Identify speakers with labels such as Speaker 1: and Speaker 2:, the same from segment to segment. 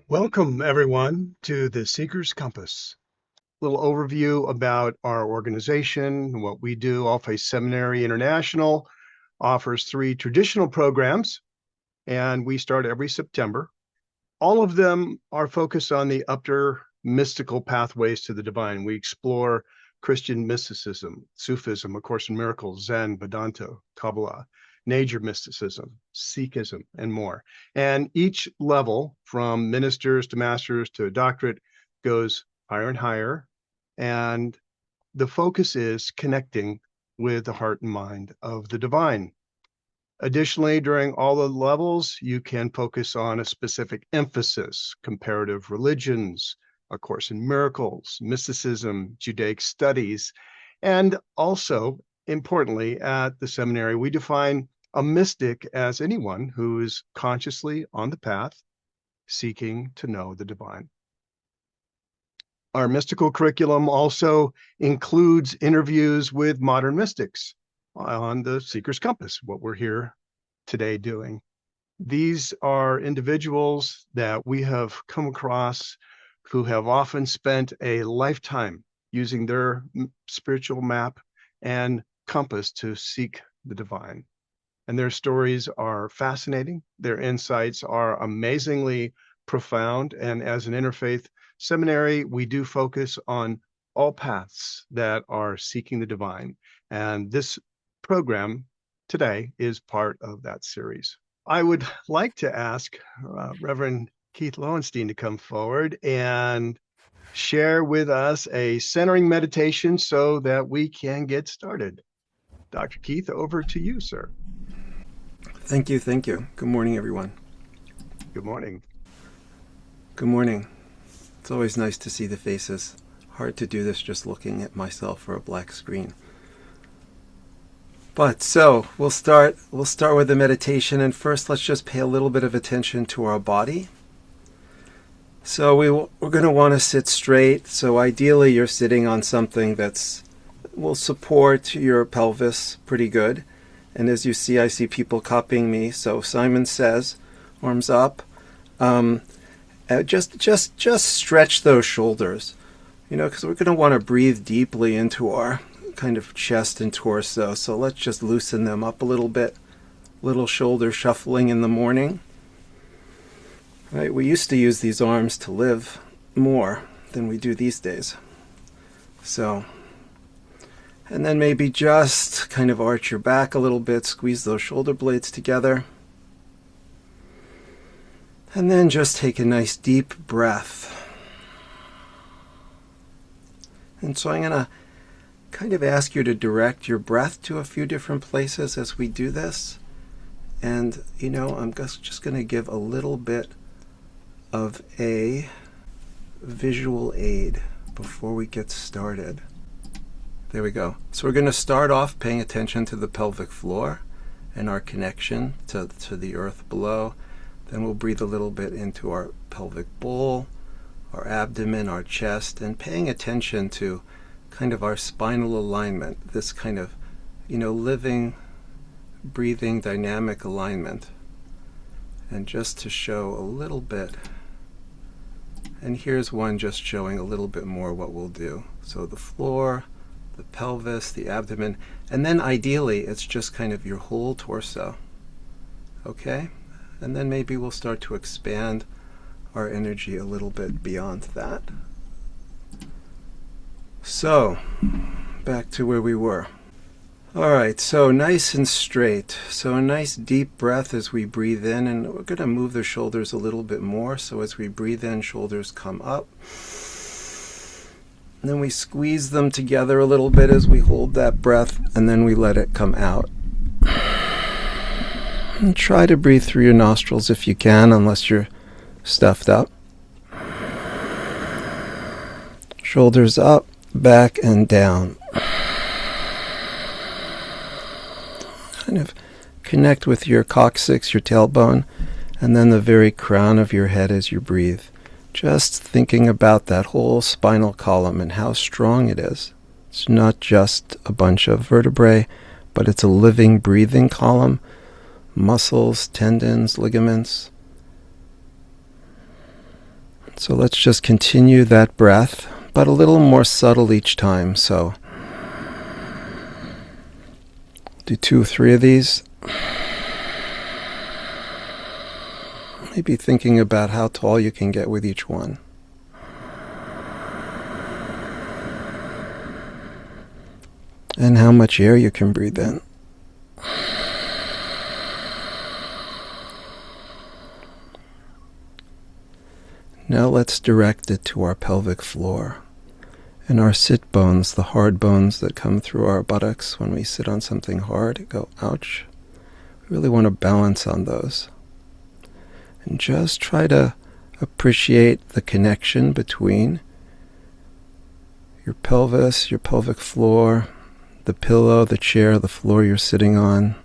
Speaker 1: Welcome, everyone, to the Seeker's Compass. A little overview about our organization, what we do. Alx Seminary International offers 3 traditional programs, and we start every September. All of them are focused on the upper mystical pathways to the divine. We explore Christian mysticism, Sufism, A Course in Miracles, Zen, Vedanta, Kabbalah, nature mysticism, Sihkism, and more. And each level, from ministers to masters to a doctorate, goes higher and higher. And the focus is connecting with the heart and mind of the divine. Additionally, during all the levels, you can focus on a specific emphasis: comparative religions, A Course in Miracles, mysticism, Judaic studies, and also, importantly, at the seminary, we define a mystic as anyone who is consciously on the path, seeking to know the divine. Our mystical curriculum also includes interviews with modern mystics on the Seeker's Compass, what we're here today doing. These are individuals that we have come across who have often spent a lifetime using their spiritual map and compass to seek the divine. And their stories are fascinating. Their insights are amazingly profound. And as an interfaith seminary, we do focus on all paths that are seeking the divine. And this program today is part of that series. I would like to ask Reverend Keith Lowenstein to come forward and share with us a centering meditation so that we can get started. Dr. Keith, over to you, sir.
Speaker 2: Thank you. Good morning, everyone.
Speaker 1: Good morning.
Speaker 2: Good morning. It's always nice to see the faces. Hard to do this just looking at myself or a black screen. But so we'll start with the meditation, and first let's just pay a little bit of attention to our body. So we're going to want to sit straight. So ideally you're sitting on something will support your pelvis pretty good. And as you see, I see people copying me. So Simon says, arms up. Just stretch those shoulders, because we're going to want to breathe deeply into our kind of chest and torso. So let's just loosen them up a little bit. Little shoulder shuffling in the morning. Right? We used to use these arms to live more than we do these days. So, and then maybe just kind of arch your back a little bit, squeeze those shoulder blades together. And then just take a nice deep breath. And so I'm going to kind of ask you to direct your breath to a few different places as we do this. And, I'm just going to give a little bit of a visual aid before we get started. There we go. So we're going to start off paying attention to the pelvic floor and our connection to the earth below. Then we'll breathe a little bit into our pelvic bowl, our abdomen, our chest, and paying attention to kind of our spinal alignment, this kind of, living, breathing, dynamic alignment. And just to show a little bit, and here's one just showing a little bit more what we'll do. So the floor, the pelvis, the abdomen, and then ideally it's just kind of your whole torso. Okay? And then maybe we'll start to expand our energy a little bit beyond that. So, back to where we were. All right, so nice and straight. So a nice deep breath as we breathe in, and we're going to move the shoulders a little bit more. So as we breathe in, shoulders come up. And then we squeeze them together a little bit as we hold that breath, and then we let it come out. And try to breathe through your nostrils if you can, unless you're stuffed up. Shoulders up, back, and down. Kind of connect with your coccyx, your tailbone, and then the very crown of your head as you breathe. Just thinking about that whole spinal column and how strong it is. It's not just a bunch of vertebrae, but it's a living, breathing column. Muscles, tendons, ligaments. So let's just continue that breath, but a little more subtle each time. So do 2 or 3 of these. Maybe thinking about how tall you can get with each one. And how much air you can breathe in. Now let's direct it to our pelvic floor and our sit bones, the hard bones that come through our buttocks when we sit on something hard, go ouch. We really want to balance on those. And just try to appreciate the connection between your pelvis, your pelvic floor, the pillow, the chair, the floor you're sitting on.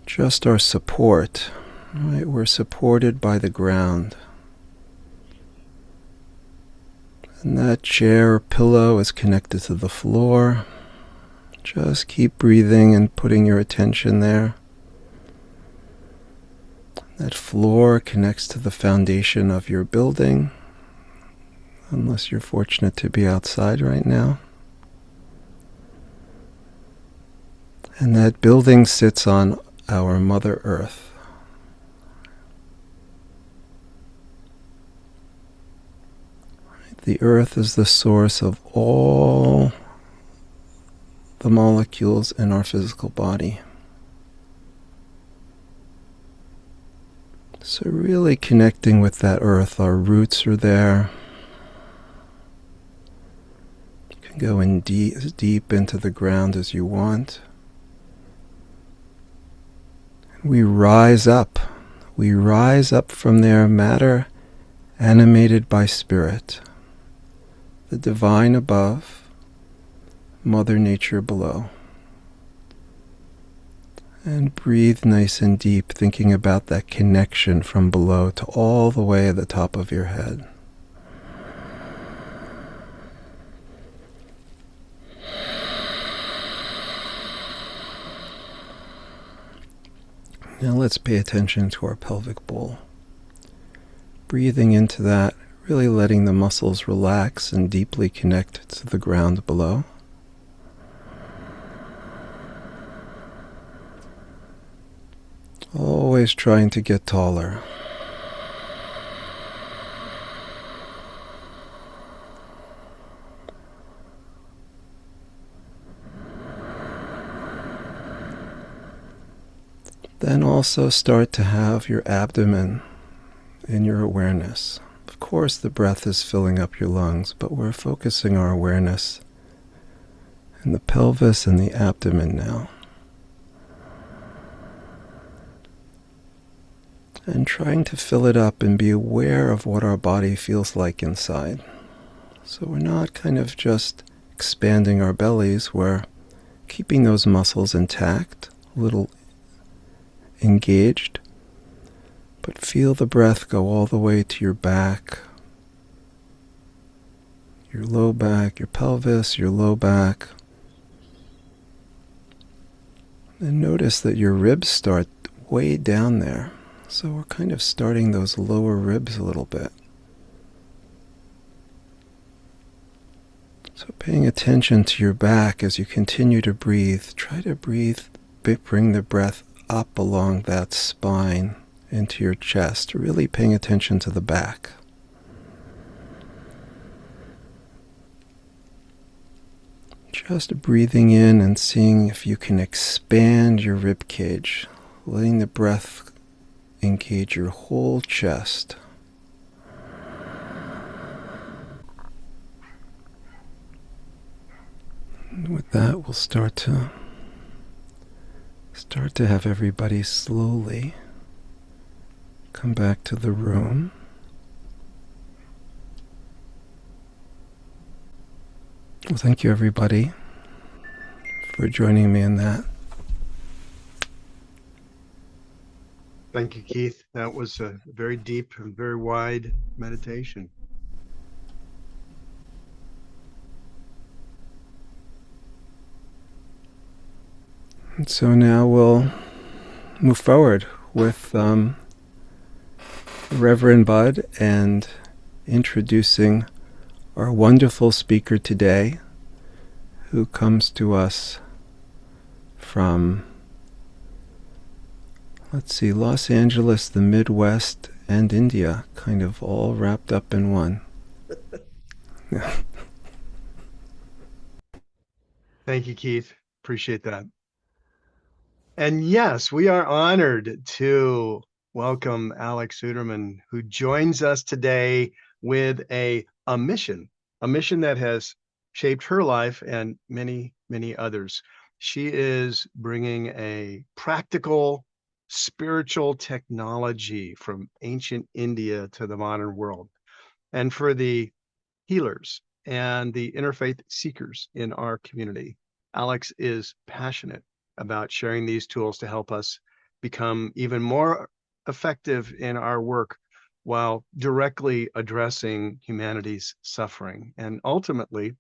Speaker 2: Just our support. Right? We're supported by the ground. And that chair or pillow is connected to the floor. Just keep breathing and putting your attention there. That floor connects to the foundation of your building, unless you're fortunate to be outside right now. And that building sits on our Mother Earth. The earth is the source of all the molecules in our physical body. So really connecting with that earth, our roots are there. You can go in as deep into the ground as you want. We rise up. We rise up from there, matter animated by spirit. The divine above, Mother Nature below. And breathe nice and deep, thinking about that connection from below to all the way at the top of your head. Now let's pay attention to our pelvic bowl. Breathing into that, really letting the muscles relax and deeply connect to the ground below. Always trying to get taller. Then also start to have your abdomen in your awareness. Of course, the breath is filling up your lungs, but we're focusing our awareness in the pelvis and the abdomen now. And trying to fill it up and be aware of what our body feels like inside. So we're not kind of just expanding our bellies, we're keeping those muscles intact, a little engaged. But feel the breath go all the way to your back, your low back, your pelvis, your low back. And notice that your ribs start way down there. So we're kind of starting those lower ribs a little bit. So paying attention to your back as you continue to breathe. Try to breathe, bring the breath up along that spine into your chest, really paying attention to the back. Just breathing in and seeing if you can expand your rib cage, letting the breath engage your whole chest. And with that, we'll start to have everybody slowly come back to the room. Well, thank you everybody for joining me in that.
Speaker 1: Thank you, Keith. That was a very deep and very wide meditation.
Speaker 2: And so now we'll move forward with Reverend Bud, and introducing our wonderful speaker today, who comes to us from, Los Angeles, the Midwest, and India, kind of all wrapped up in one.
Speaker 1: Thank you, Keith. Appreciate that. And yes, we are honored to welcome Alx Utterman, who joins us today with a mission that has shaped her life and many, many others. She is bringing a practical spiritual technology from ancient India to the modern world. And for the healers and the interfaith seekers in our community, Alx is passionate about sharing these tools to help us become even more effective in our work while directly addressing humanity's suffering. And ultimately,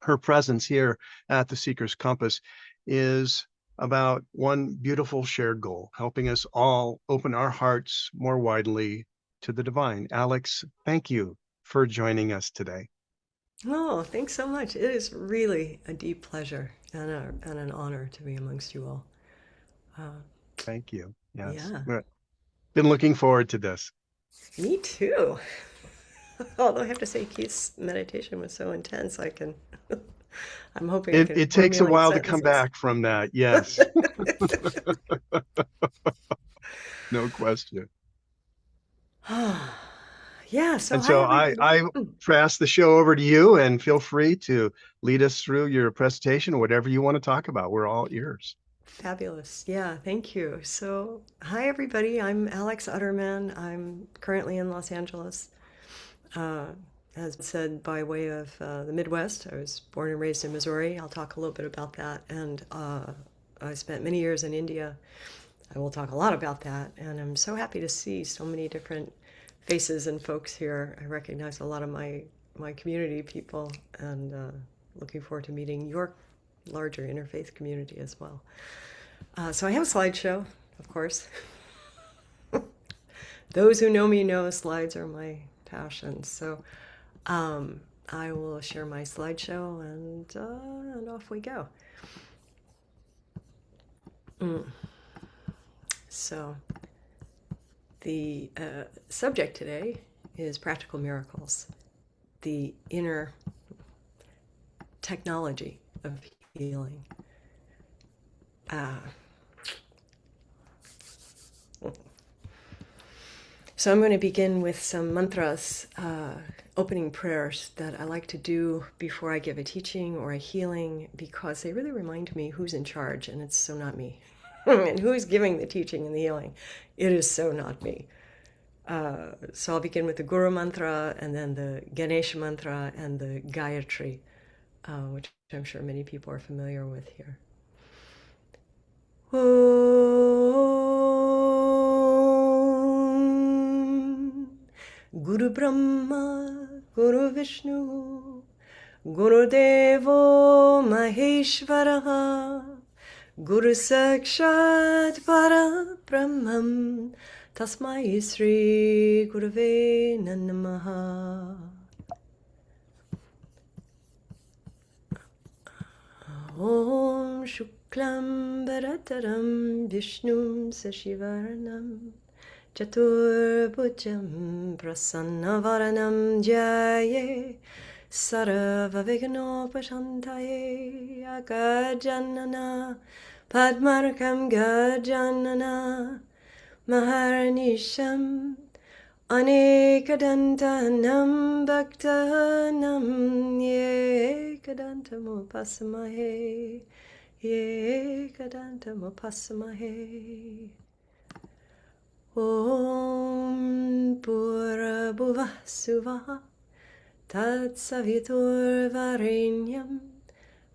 Speaker 1: her presence here at the Seeker's Compass is about one beautiful shared goal, helping us all open our hearts more widely to the divine. Alx, thank you for joining us today.
Speaker 3: Oh, thanks so much. It is really a deep pleasure and an honor to be amongst you all.
Speaker 1: Thank you. Yes.
Speaker 3: Yeah,
Speaker 1: Been looking forward to this.
Speaker 3: me too. Although I have to say, Keith's meditation was so intense, I'm hoping I can
Speaker 1: It takes a
Speaker 3: formulate
Speaker 1: while to come
Speaker 3: sentences.
Speaker 1: back from that. Yes, no question.
Speaker 3: Yeah, so
Speaker 1: And
Speaker 3: hi
Speaker 1: so
Speaker 3: everybody.
Speaker 1: I pass the show over to you, and feel free to lead us through your presentation or whatever you want to talk about. We're all ears.
Speaker 3: Fabulous. Yeah, thank you. So, hi everybody. I'm Alx Utterman. I'm currently in Los Angeles. Uh, as said, by way of the Midwest, I was born and raised in Missouri. I'll talk a little bit about that. And I spent many years in India. I will talk a lot about that. And I'm so happy to see so many different faces and folks here. I recognize a lot of my community people, and looking forward to meeting your larger interfaith community as well. So I have a slideshow, of course. Those who know me know slides are my passion. So I will share my slideshow, and off we go. So the subject today is practical miracles, the inner technology of healing. So I'm going to begin with some mantras, opening prayers that I like to do before I give a teaching or a healing, because they really remind me who's in charge, and it's so not me. And who's giving the teaching and the healing. It is so not me. So I'll begin with the Guru mantra, and then the Ganesh mantra, and the Gayatri, which I'm sure many people are familiar with here. Guru Brahma, Guru Vishnu, Guru Devo Maheshwaraha, Guru Sakshat Para Brahmam, Tasmai Sri Gurave Namaha. Om Shuklam Bharataram Vishnum Sashivaranam Chaturbhujam Prasannavaranam Jaye Sarvavighnopashantaye Agajanana Padmarkam Gajanana Maharanisham Anekadantanam Bhaktanam Yekadantamopasamahe Yekadantamopasamahe. Om Pura Bhuvah Suvah Tat Savitur Varenyam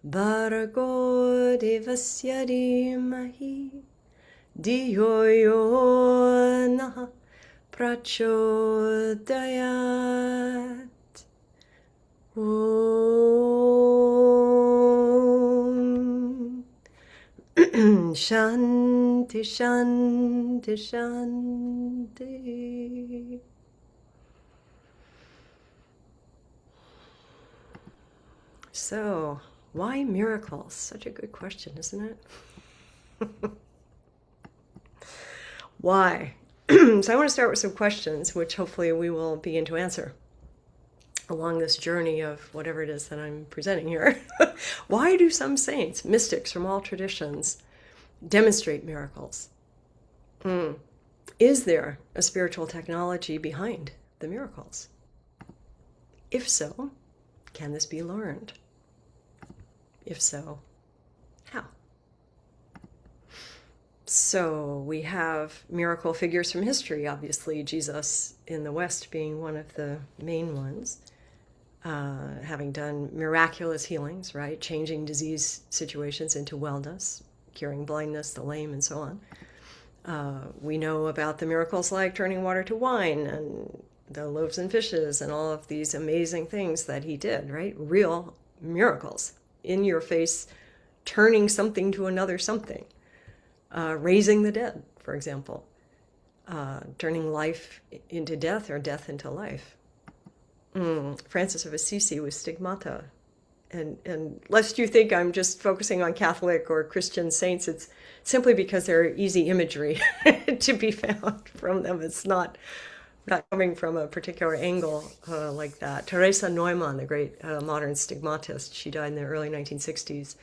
Speaker 3: Bhargo Devasya Dhimahi Dhiyo Yo Nah Prachodayat. Om Shanti Shanti Shanti. So, why miracles? Such a good question, isn't it? Why? So I want to start with some questions, which hopefully we will begin to answer along this journey of whatever it is that I'm presenting here. Why do some saints, mystics from all traditions, demonstrate miracles? Is there a spiritual technology behind the miracles? If so, can this be learned? If so, how? So we have miracle figures from history, obviously Jesus in the West being one of the main ones, having done miraculous healings, right? Changing disease situations into wellness, curing blindness, the lame, and so on. We know about the miracles like turning water to wine and the loaves and fishes and all of these amazing things that he did, right? Real miracles, in your face, turning something to another something. Raising the dead, for example, turning life into death or death into life. Francis of Assisi with stigmata. And lest you think I'm just focusing on Catholic or Christian saints, it's simply because they're easy imagery to be found from them. It's not coming from a particular angle like that. Teresa Neumann, the great modern stigmatist, she died in the early 1960s,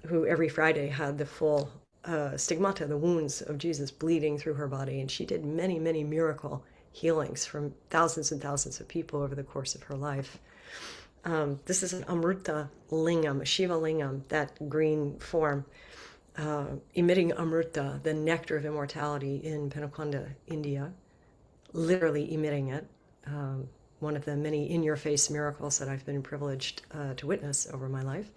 Speaker 3: who every Friday had the full stigmata, the wounds of Jesus bleeding through her body. And she did many, many miracle healings from thousands and thousands of people over the course of her life. This is an Amrita Lingam, a Shiva Lingam, that green form, emitting Amrita, the nectar of immortality in Penakonda, India, literally emitting it. One of the many in-your-face miracles that I've been privileged to witness over my life.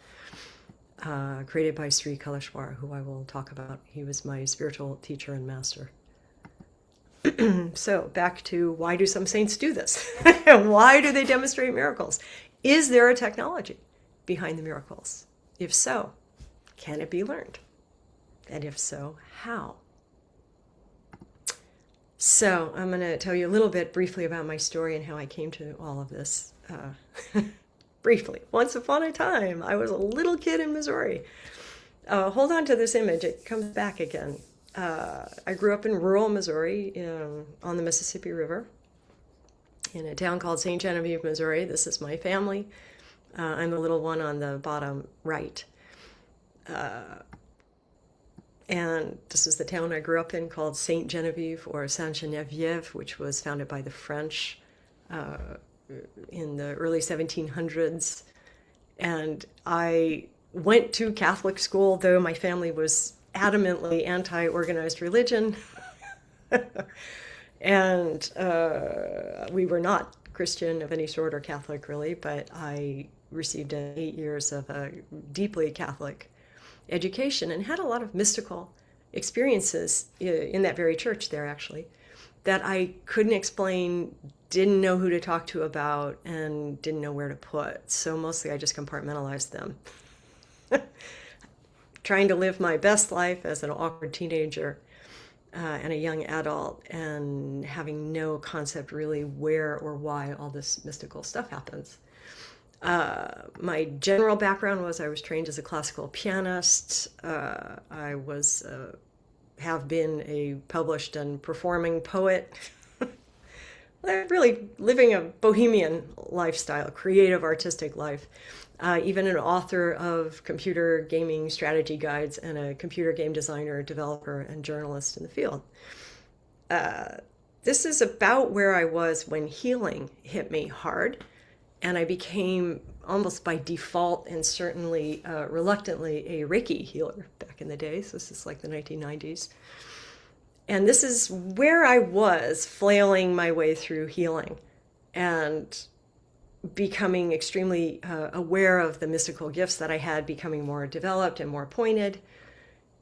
Speaker 3: Created by Sri Kaleshwar, who I will talk about. He was my spiritual teacher and master. So back to, why do some saints do this? Why do they demonstrate miracles? Is there a technology behind the miracles? If so, can it be learned? And if so, how? So I'm going to tell you a little bit briefly about my story and how I came to all of this. Briefly, once upon a time, I was a little kid in Missouri. Hold on to this image, it comes back again. I grew up in rural Missouri on the Mississippi River in a town called St. Genevieve, Missouri. This is my family. I'm the little one on the bottom right. And this is the town I grew up in, called St. Genevieve, or Saint-Geneviève, which was founded by the French in the early 1700s. And I went to Catholic school, though my family was adamantly anti-organized religion. And we were not Christian of any sort, or Catholic really, but I received 8 years of a deeply Catholic education and had a lot of mystical experiences in that very church there, actually, that I couldn't explain, didn't know who to talk to about, and didn't know where to put. So mostly I just compartmentalized them. Trying to live my best life as an awkward teenager and a young adult, and having no concept really where or why all this mystical stuff happens. My general background was I was trained as a classical pianist. I was have been a published and performing poet. Really living a bohemian lifestyle, creative, artistic life. Even an author of computer gaming strategy guides and a computer game designer, developer, and journalist in the field. This is about where I was when healing hit me hard, and I became, almost by default and certainly reluctantly, a Reiki healer back in the days. This is like the 1990s. And this is where I was flailing my way through healing and becoming extremely aware of the mystical gifts that I had, becoming more developed and more pointed.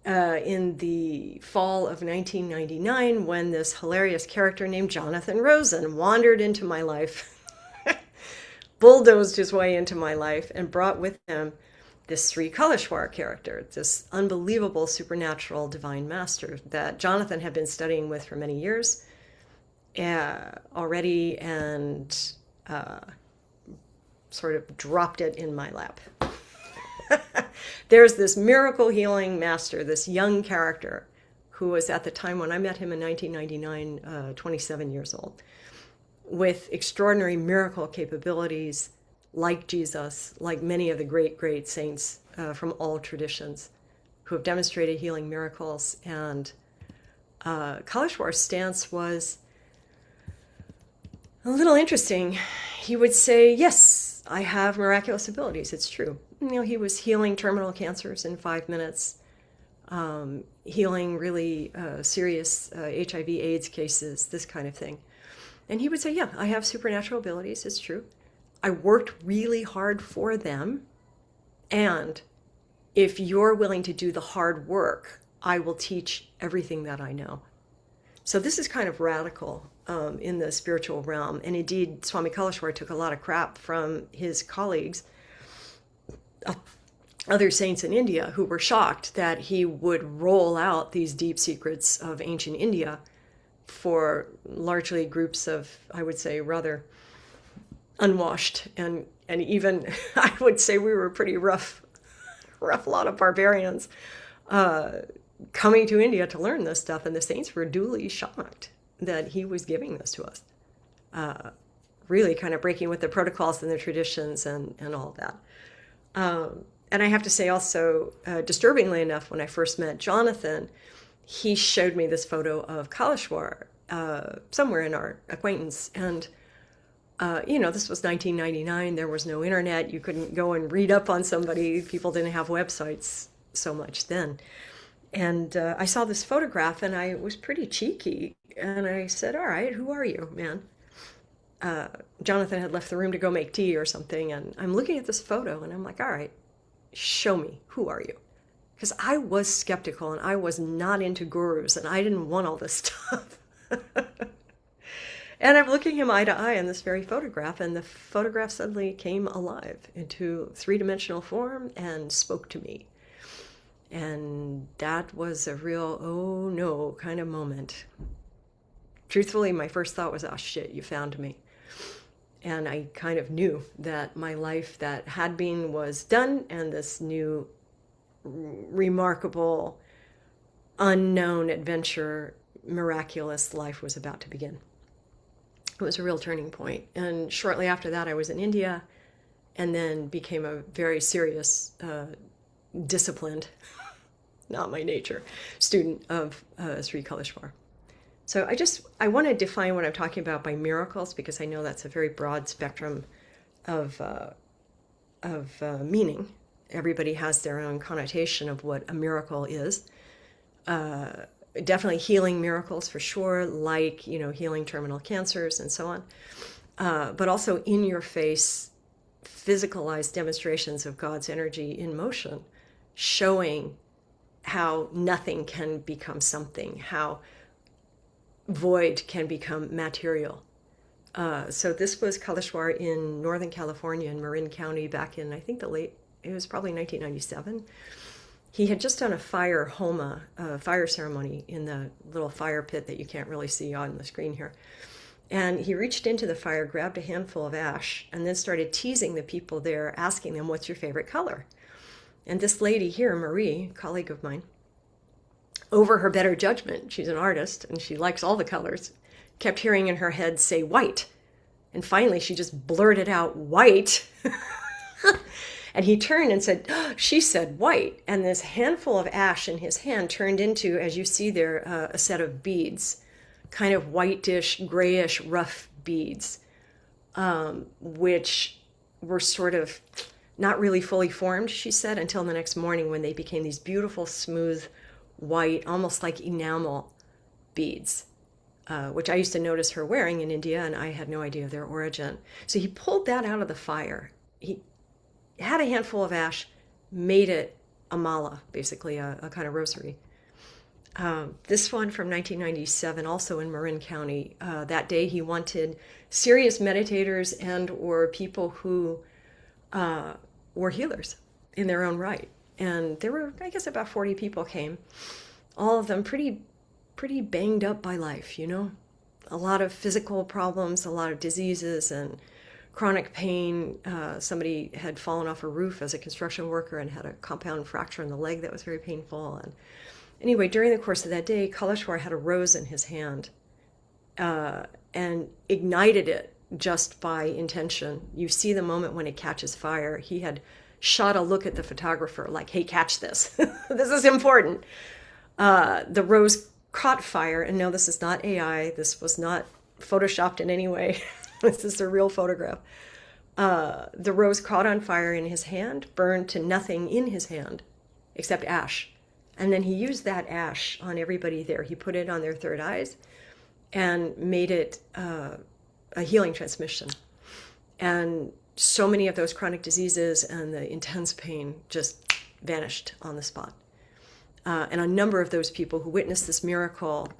Speaker 3: In the fall of 1999, when this hilarious character named Jonathan Rosen wandered into my life, bulldozed his way into my life, and brought with him this Sri Kaleshwar character, this unbelievable supernatural divine master that Jonathan had been studying with for many years already, and sort of dropped it in my lap. There's this miracle healing master, this young character, who was at the time when I met him in 1999, 27 years old, with extraordinary miracle capabilities, like Jesus, like many of the great, great saints from all traditions who have demonstrated healing miracles. And Kaleshwar's stance was a little interesting. He would say, yes, I have miraculous abilities. It's true. You know, he was healing terminal cancers in 5 minutes, healing really serious HIV/AIDS cases, this kind of thing. And he would say, yeah, I have supernatural abilities. It's true. I worked really hard for them. And if you're willing to do the hard work, I will teach everything that I know. So this is kind of radical in the spiritual realm. And indeed, Swami Kaleshwar took a lot of crap from his colleagues, other saints in India, who were shocked that he would roll out these deep secrets of ancient India for largely groups of, I would say, rather unwashed and even, I would say, we were a pretty rough lot of barbarians coming to India to learn this stuff, and the saints were duly shocked that he was giving this to us, really kind of breaking with the protocols and the traditions and all that. And I have to say also, disturbingly enough, when I first met Jonathan, he showed me this photo of Kaleshwar somewhere in our acquaintance. And, you know, this was 1999. There was no internet. You couldn't go and read up on somebody. People didn't have websites so much then. And I saw this photograph, and I was pretty cheeky. And I said, all right, who are you, man? Jonathan had left the room to go make tea or something. And I'm looking at this photo, and I'm like, all right, show me, who are you? Because I was skeptical, and I was not into gurus, and I didn't want all this stuff. And I'm looking him eye to eye in this very photograph, and the photograph suddenly came alive into three-dimensional form and spoke to me. And that was a real, oh no, kind of moment. Truthfully, my first thought was, oh shit, you found me. And I kind of knew that my life that had been was done, and this new, remarkable, unknown adventure, miraculous life was about to begin. It was a real turning point. And shortly after that, I was in India, and then became a very serious, disciplined, not my nature, student of Sri Kaleshwar. So I want to define what I'm talking about by miracles, because I know that's a very broad spectrum of meaning. Everybody has their own connotation of what a miracle is. Definitely healing miracles for sure, like, you know, healing terminal cancers and so on. But also in your face, physicalized demonstrations of God's energy in motion, showing how nothing can become something, how void can become material. So this was Kaleshwar in Northern California in Marin County back in, I think it was probably 1997. He had just done a fire homa, fire ceremony in the little fire pit that you can't really see on the screen here. And he reached into the fire, grabbed a handful of ash, and then started teasing the people there, asking them, what's your favorite color? And this lady here, Marie, a colleague of mine, over her better judgment, she's an artist and she likes all the colors, kept hearing in her head say white. And finally she just blurted out, white. And he turned and said, oh, she said white. And this handful of ash in his hand turned into, as you see there, a set of beads, kind of whitish, grayish, rough beads, which were sort of not really fully formed, she said, until the next morning when they became these beautiful, smooth, white, almost like enamel beads, which I used to notice her wearing in India, and I had no idea of their origin. So he pulled that out of the fire. He had a handful of ash, made it a mala, basically a kind of rosary. This one from 1997, also in Marin County. That day he wanted serious meditators and or people who were healers in their own right. And there were, I guess, about 40 people came. All of them pretty banged up by life, you know. A lot of physical problems, a lot of diseases and chronic pain. Somebody had fallen off a roof as a construction worker and had a compound fracture in the leg that was very painful. And anyway, during the course of that day, Kaleshwar had a rose in his hand and ignited it just by intention. You see the moment when it catches fire. He had shot a look at the photographer like, hey, catch this. This is important. The rose caught fire. And no, this is not AI. This was not photoshopped in any way. This is a real photograph. The rose caught on fire in his hand, burned to nothing in his hand except ash. And then he used that ash on everybody there. He put it on their third eyes and made it a healing transmission. And so many of those chronic diseases and the intense pain just vanished on the spot. And a number of those people who witnessed this miracle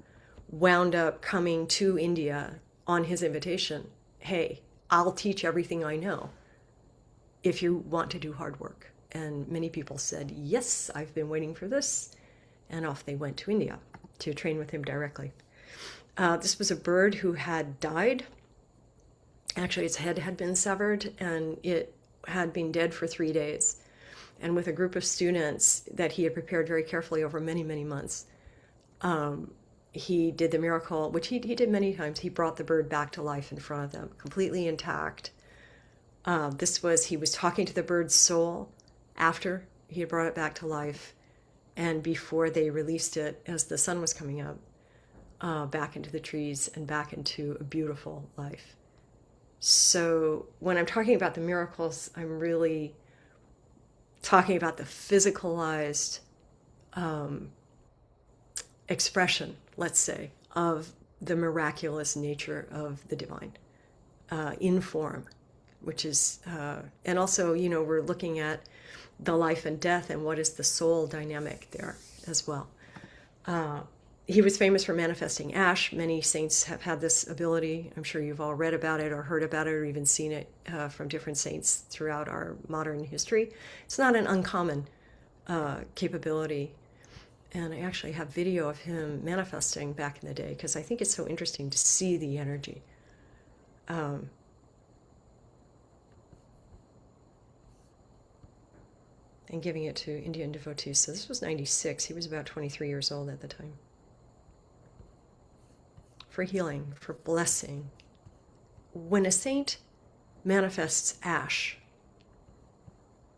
Speaker 3: wound up coming to India on his invitation. Hey, I'll teach everything I know if you want to do hard work. And many people said, yes, I've been waiting for this. And off they went to India to train with him directly. This was a bird who had died. Actually, its head had been severed, and it had been dead for 3 days. And with a group of students that he had prepared very carefully over many, many months, he did the miracle, which he did many times. He brought the bird back to life in front of them, completely intact. He was talking to the bird's soul after he had brought it back to life and before they released it as the sun was coming up, back into the trees and back into a beautiful life. So when I'm talking about the miracles, I'm really talking about the physicalized expression, let's say, of the miraculous nature of the divine in form, which is, and also, we're looking at the life and death and what is the soul dynamic there as well. He was famous for manifesting ash. Many saints have had this ability. I'm sure you've all read about it or heard about it or even seen it from different saints throughout our modern history. It's not an uncommon capability. And I actually have video of him manifesting back in the day because I think it's so interesting to see the energy. And giving it to Indian devotees. So this was 96. He was about 23 years old at the time. For healing, for blessing. When a saint manifests ash,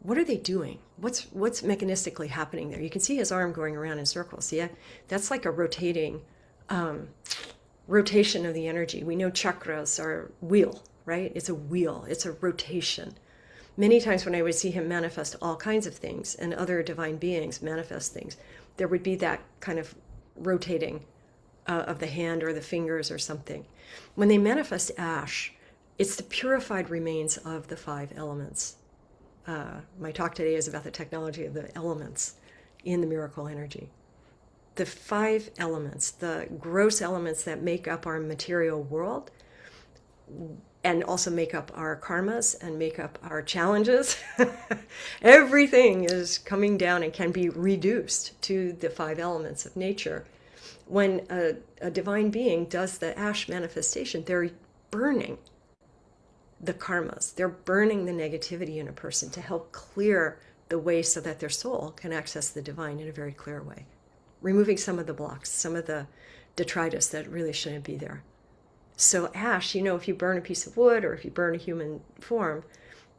Speaker 3: what are they doing? What's mechanistically happening there? You can see his arm going around in circles. Yeah, that's like a rotating rotation of the energy. We know chakras are wheel, right? It's a wheel. It's a rotation. Many times when I would see him manifest all kinds of things and other divine beings manifest things, there would be that kind of rotating of the hand or the fingers or something. When they manifest ash, it's the purified remains of the 5 elements. My talk today is about the technology of the elements in the miracle energy. The 5 elements, the gross elements that make up our material world and also make up our karmas and make up our challenges. Everything is coming down and can be reduced to the 5 elements of nature. When a divine being does the ash manifestation, they're burning the karmas. They're burning the negativity in a person to help clear the way so that their soul can access the divine in a very clear way. Removing some of the blocks, some of the detritus that really shouldn't be there. So ash, if you burn a piece of wood or if you burn a human form,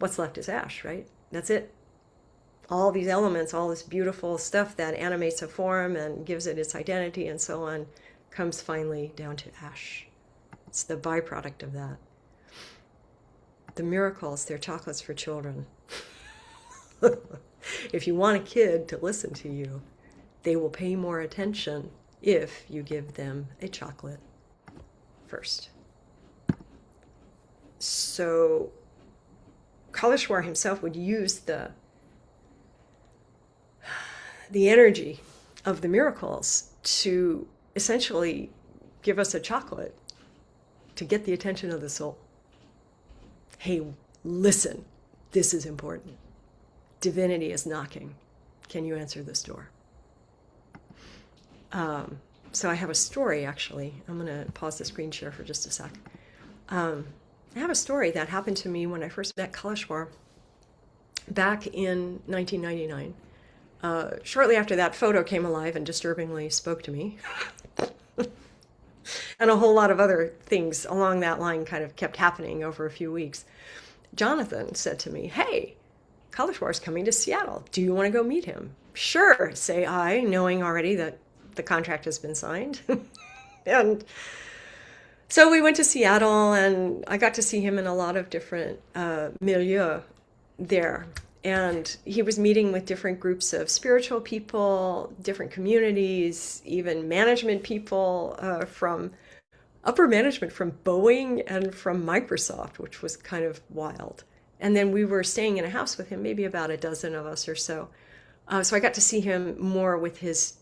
Speaker 3: what's left is ash, right? That's it. All these elements, all this beautiful stuff that animates a form and gives it its identity and so on, comes finally down to ash. It's the byproduct of that. The miracles, they're chocolates for children. If you want a kid to listen to you, they will pay more attention if you give them a chocolate first. So Kaleshwar himself would use the energy of the miracles to essentially give us a chocolate to get the attention of the soul. Hey, listen, this is important. Divinity is knocking. Can you answer this door? So I have a story, actually. I'm going to pause the screen share for just a sec. I have a story that happened to me when I first met Kalishwar back in 1999. Shortly after that, photo came alive and disturbingly spoke to me. And a whole lot of other things along that line kind of kept happening over a few weeks. Jonathan said to me, hey, Kalishwar's coming to Seattle. Do you want to go meet him? Sure, say I, knowing already that the contract has been signed. And so we went to Seattle, and I got to see him in a lot of different milieux there. And he was meeting with different groups of spiritual people, different communities, even management people from upper management from Boeing and from Microsoft, which was kind of wild. And then we were staying in a house with him, maybe about a dozen of us or so. So I got to see him more with his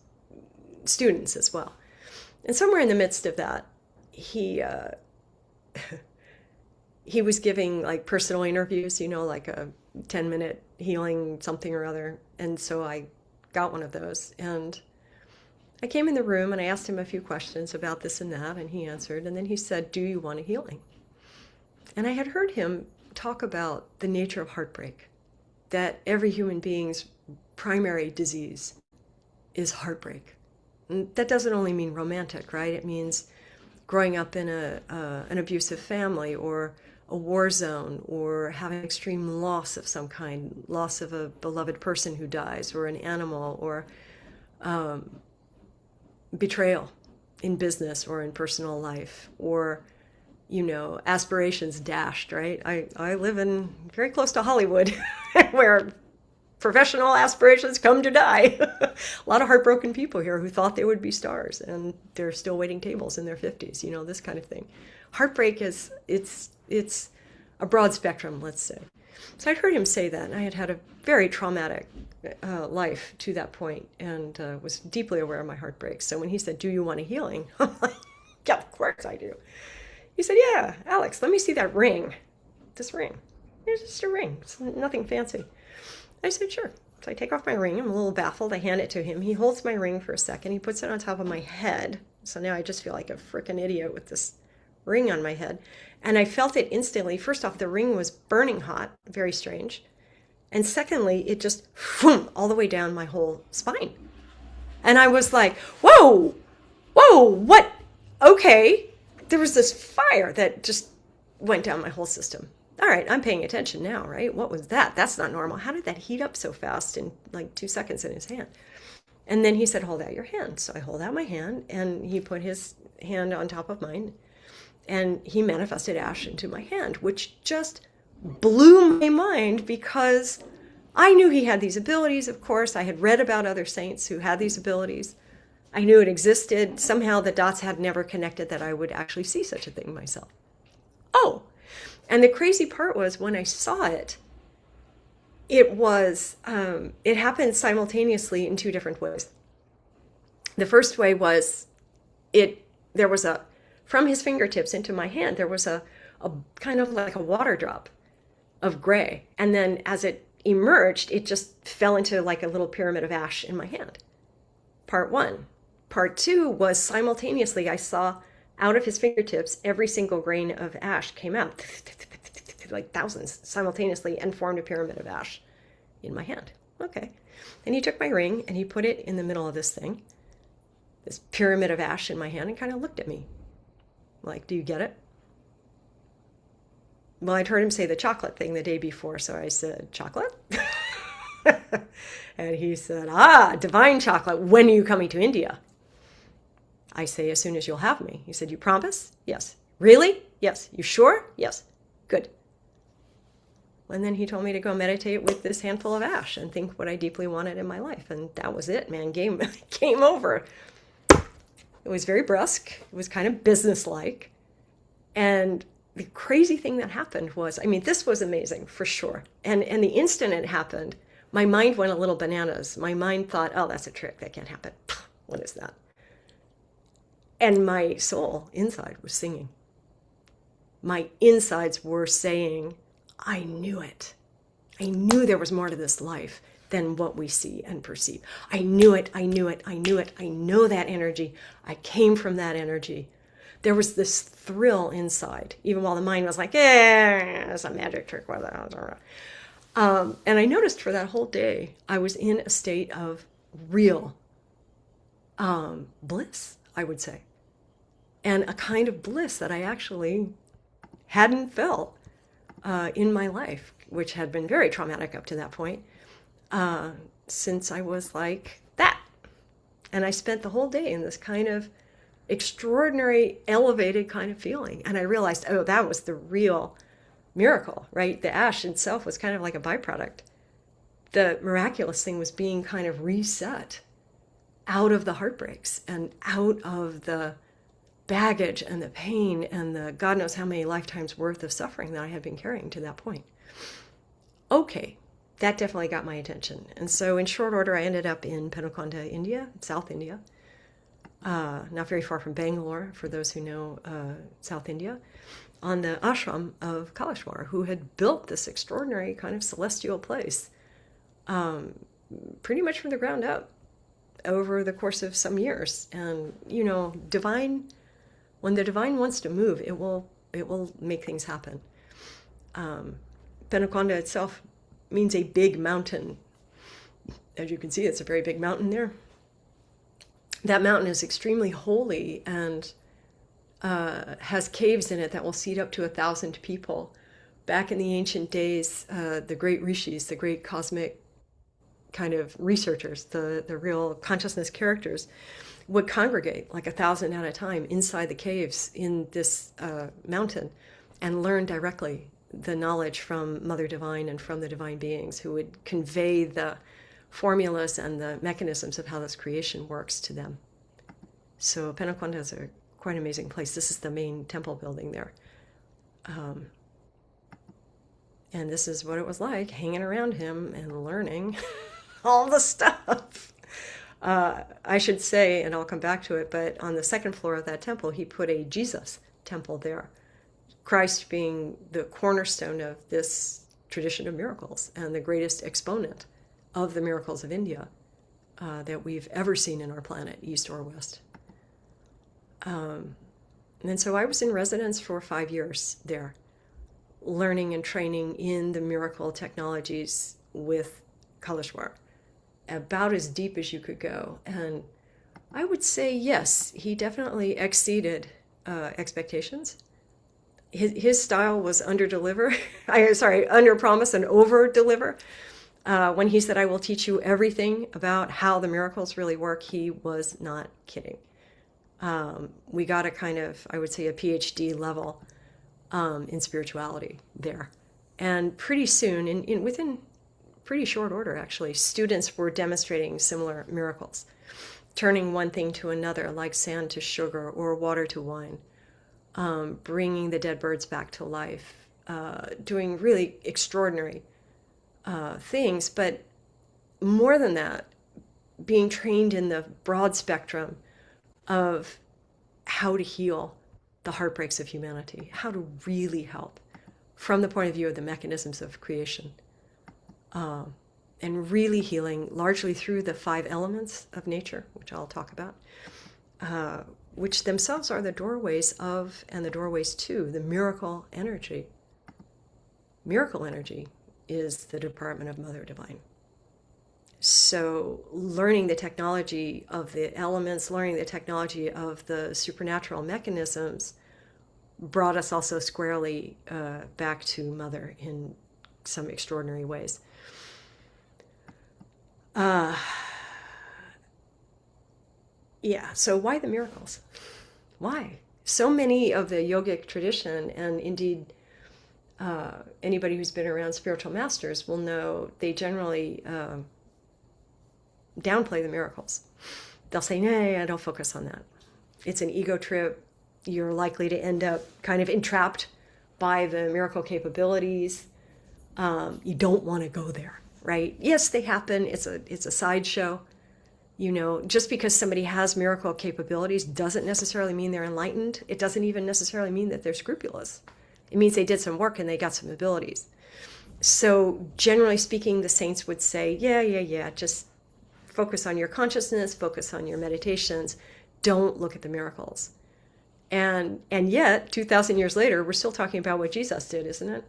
Speaker 3: students as well. And somewhere in the midst of that, he was giving like personal interviews, like a 10-minute healing something or other. And so I got one of those. And I came in the room and I asked him a few questions about this and that, and he answered. And then he said, do you want a healing? And I had heard him talk about the nature of heartbreak, that every human being's primary disease is heartbreak. And that doesn't only mean romantic, right? It means growing up in an abusive family, or a war zone, or having extreme loss of some kind, loss of a beloved person who dies, or an animal, or betrayal in business or in personal life, or aspirations dashed, right? I live in very close to Hollywood where professional aspirations come to die. A lot of heartbroken people here who thought they would be stars, and they're still waiting tables in their 50s, this kind of thing. Heartbreak it's a broad spectrum, let's say. So I'd heard him say that, and I had had a very traumatic life to that point, and was deeply aware of my heartbreak. So when he said, do you want a healing? I'm like, yeah, of course I do. He said, yeah, Alex, let me see that ring. This ring. It's just a ring. It's nothing fancy. I said, sure. So I take off my ring. I'm a little baffled. I hand it to him. He holds my ring for a second. He puts it on top of my head. So now I just feel like a freaking idiot with this ring on my head. And I felt it instantly. First off, the ring was burning hot. Very strange. And secondly, it just all the way down my whole spine. And I was like, whoa, what? Okay. There was this fire that just went down my whole system. All right, I'm paying attention now, right? What was that? That's not normal. How did that heat up so fast in like 2 seconds in his hand? And then he said, hold out your hand. So I hold out my hand, and he put his hand on top of mine, and he manifested ash into my hand, which just blew my mind, because I knew he had these abilities, of course. I had read about other saints who had these abilities. I knew it existed. Somehow the dots had never connected that I would actually see such a thing myself. Oh, and the crazy part was, when I saw it, it happened simultaneously in 2 different ways. The first way was, from his fingertips into my hand, there was a kind of like a water drop of gray. And then as it emerged, it just fell into like a little pyramid of ash in my hand. Part 1. Part 2 was simultaneously, I saw out of his fingertips, every single grain of ash came out, like thousands simultaneously, and formed a pyramid of ash in my hand. Okay. Then he took my ring and he put it in the middle of this thing, this pyramid of ash in my hand, and kind of looked at me like, do you get it? Well, I'd heard him say the chocolate thing the day before, so I said, chocolate? And he said, divine chocolate. When are you coming to India? I say, as soon as you'll have me. He said, you promise? Yes. Really? Yes. You sure? Yes. Good. And then he told me to go meditate with this handful of ash and think what I deeply wanted in my life. And that was it, man. Game over. It was very brusque. It was kind of businesslike. And the crazy thing that happened was, this was amazing for sure. And the instant it happened, my mind went a little bananas. My mind thought, oh, that's a trick. That can't happen. What is that? And my soul inside was singing. My insides were saying, I knew it. I knew there was more to this life than what we see and perceive. I knew it. I know that energy. I came from that energy. there was this thrill inside, even while the mind was like, yeah, it's a magic trick. And I noticed for that whole day, I was in a state of real bliss, I would say. And a kind of bliss that I actually hadn't felt in my life, which had been very traumatic up to that point, since I was like that. And I spent the whole day in this kind of extraordinary, elevated kind of feeling. And I realized, oh, that was the real miracle, right? The ash itself was kind of like a byproduct. The miraculous thing was being kind of reset out of the heartbreaks and out of the baggage and the pain and the God knows how many lifetimes worth of suffering that I had been carrying to that point. Okay, that definitely got my attention. And so in short order, I ended up in Penukonda, India, South India, not very far from Bangalore, for those who know South India, on the ashram of Kaleshwar, who had built this extraordinary kind of celestial place pretty much from the ground up over the course of some years. And, you know, when the divine wants to move, it will make things happen. Penukonda itself means a big mountain. As you can see, it's a very big mountain there. That mountain is extremely holy and has caves in it that will seat up to 1,000 people. Back in the ancient days, the great rishis, the great cosmic kind of researchers, the real consciousness characters, would congregate like 1,000 at a time inside the caves in this mountain and learn directly the knowledge from Mother Divine and from the divine beings, who would convey the formulas and the mechanisms of how this creation works to them. So Penukonda is a quite amazing place. This is the main temple building there. And this is what it was like hanging around him and learning all the stuff. I should say, and I'll come back to it, but on the second floor of that temple, he put a Jesus temple there. Christ being the cornerstone of this tradition of miracles and the greatest exponent of the miracles of India that we've ever seen in our planet, east or west. And so I was in residence for 5 years there, learning and training in the miracle technologies with Kaleshwar, about as deep as you could go. And I would say, yes, he definitely exceeded expectations. His style was under-deliver, under-promise and over-deliver. When he said, I will teach you everything about how the miracles really work, he was not kidding. We got a kind of, I would say, a PhD level in spirituality there. And pretty soon, within pretty short order, actually, students were demonstrating similar miracles, turning one thing to another, like sand to sugar or water to wine, bringing the dead birds back to life, doing really extraordinary things. But more than that, being trained in the broad spectrum of how to heal the heartbreaks of humanity, how to really help from the point of view of the mechanisms of creation, and really healing largely through the 5 elements of nature, which I'll talk about, which themselves are the doorways of and the doorways to the miracle energy. Miracle energy is the department of Mother Divine. So learning the technology of the elements, learning the technology of the supernatural mechanisms brought us also squarely back to Mother in some extraordinary ways. Yeah, so why the miracles? Why? So many of the yogic tradition, and indeed anybody who's been around spiritual masters will know they generally downplay the miracles. They'll say, nah, don't focus on that. It's an ego trip. You're likely to end up kind of entrapped by the miracle capabilities. You don't want to go there, right? Yes, they happen. It's a sideshow. You know, just because somebody has miracle capabilities doesn't necessarily mean they're enlightened. It doesn't even necessarily mean that they're scrupulous. It means they did some work and they got some abilities. So generally speaking, the saints would say, yeah, just focus on your consciousness, focus on your meditations. Don't look at the miracles. And yet, 2,000 years later, we're still talking about what Jesus did, isn't it?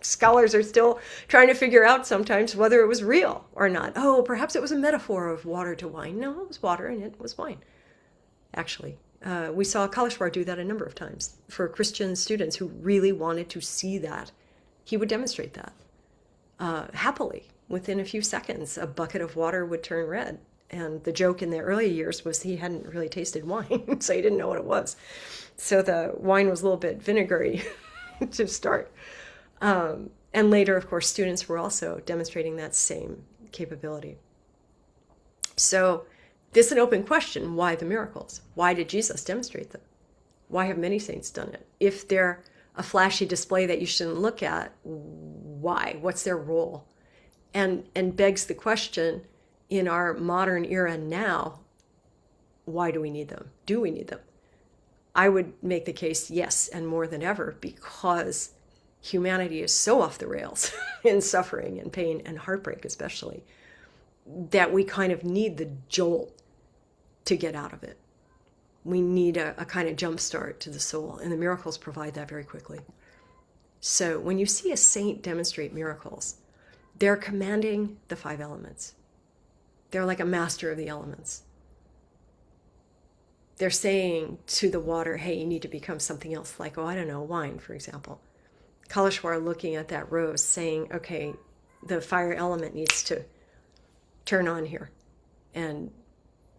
Speaker 3: Scholars are still trying to figure out sometimes whether it was real or not. Oh, perhaps it was a metaphor of water to wine. No, it was water and it was wine, actually. We saw Kalashwar do that a number of times for Christian students who really wanted to see that. He would demonstrate that happily. Within a few seconds, a bucket of water would turn red. And the joke in the early years was he hadn't really tasted wine, so he didn't know what it was. So the wine was a little bit vinegary to start. And later, of course, students were also demonstrating that same capability. So this is an open question. Why the miracles? Why did Jesus demonstrate them? Why have many saints done it? If they're a flashy display that you shouldn't look at, why? What's their role? And begs the question, in our modern era now, why do we need them? Do we need them? I would make the case, yes, and more than ever, because humanity is so off the rails in suffering and pain and heartbreak especially, that we kind of need the jolt to get out of it. We need a kind of jump start to the soul, and the miracles provide that very quickly. So when you see a saint demonstrate miracles, they're commanding the 5 elements. They're like a master of the elements. They're saying to the water, hey, you need to become something else, like, oh, I don't know, wine, for example. Kalashwar looking at that rose saying, okay, the fire element needs to turn on here and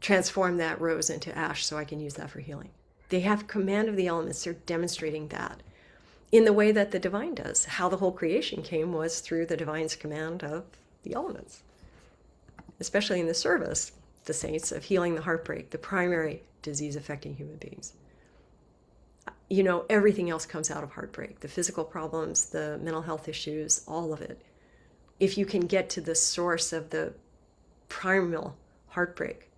Speaker 3: transform that rose into ash so I can use that for healing. They have command of the elements. They're demonstrating that in the way that the divine does. How the whole creation came was through the divine's command of the elements, especially in the service, the saints, of healing the heartbreak, the primary disease affecting human beings. You know, everything else comes out of heartbreak, the physical problems, the mental health issues, all of it. If you can get to the source of the primal heartbreak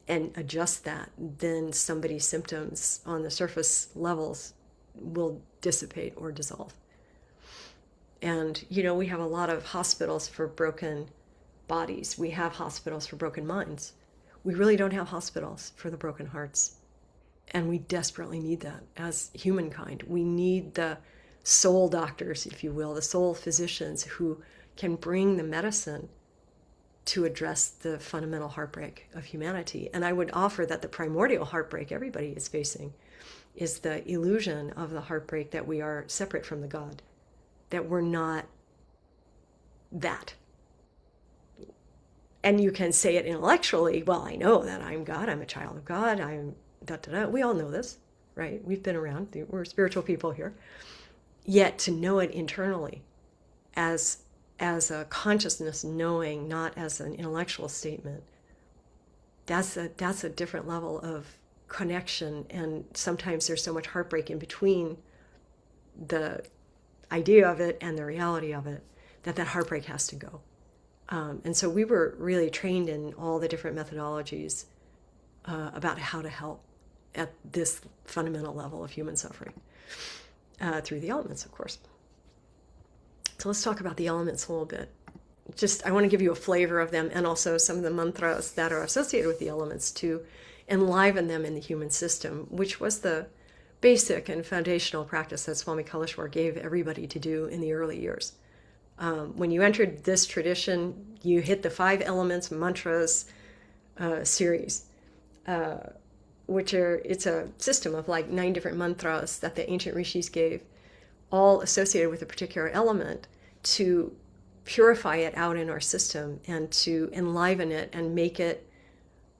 Speaker 3: and adjust that, then somebody's symptoms on the surface levels will dissipate or dissolve. And, you know, we have a lot of hospitals for broken bodies. We have hospitals for broken minds. We really don't have hospitals for the broken hearts. And we desperately need that as humankind. We need the soul doctors, if you will, the soul physicians who can bring the medicine to address the fundamental heartbreak of humanity. And I would offer that the primordial heartbreak everybody is facing is the illusion of the heartbreak that we are separate from the God, that we're not that. And you can say it intellectually, well, I know that I'm God, I'm a child of God, I'm da-da-da. We all know this, right? We've been around, we're spiritual people here. Yet to know it internally as a consciousness knowing, not as an intellectual statement, that's a different level of connection. And sometimes there's so much heartbreak in between the idea of it and the reality of it that heartbreak has to go. And so we were really trained in all the different methodologies about how to help at this fundamental level of human suffering through the elements, of course. So let's talk about the elements a little bit. I want to give you a flavor of them and also some of the mantras that are associated with the elements to enliven them in the human system, which was the basic and foundational practice that Swami Kalashwar gave everybody to do in the early years. When you entered this tradition, you hit the 5 elements mantras series, it's a system of like 9 different mantras that the ancient rishis gave, all associated with a particular element to purify it out in our system and to enliven it and make it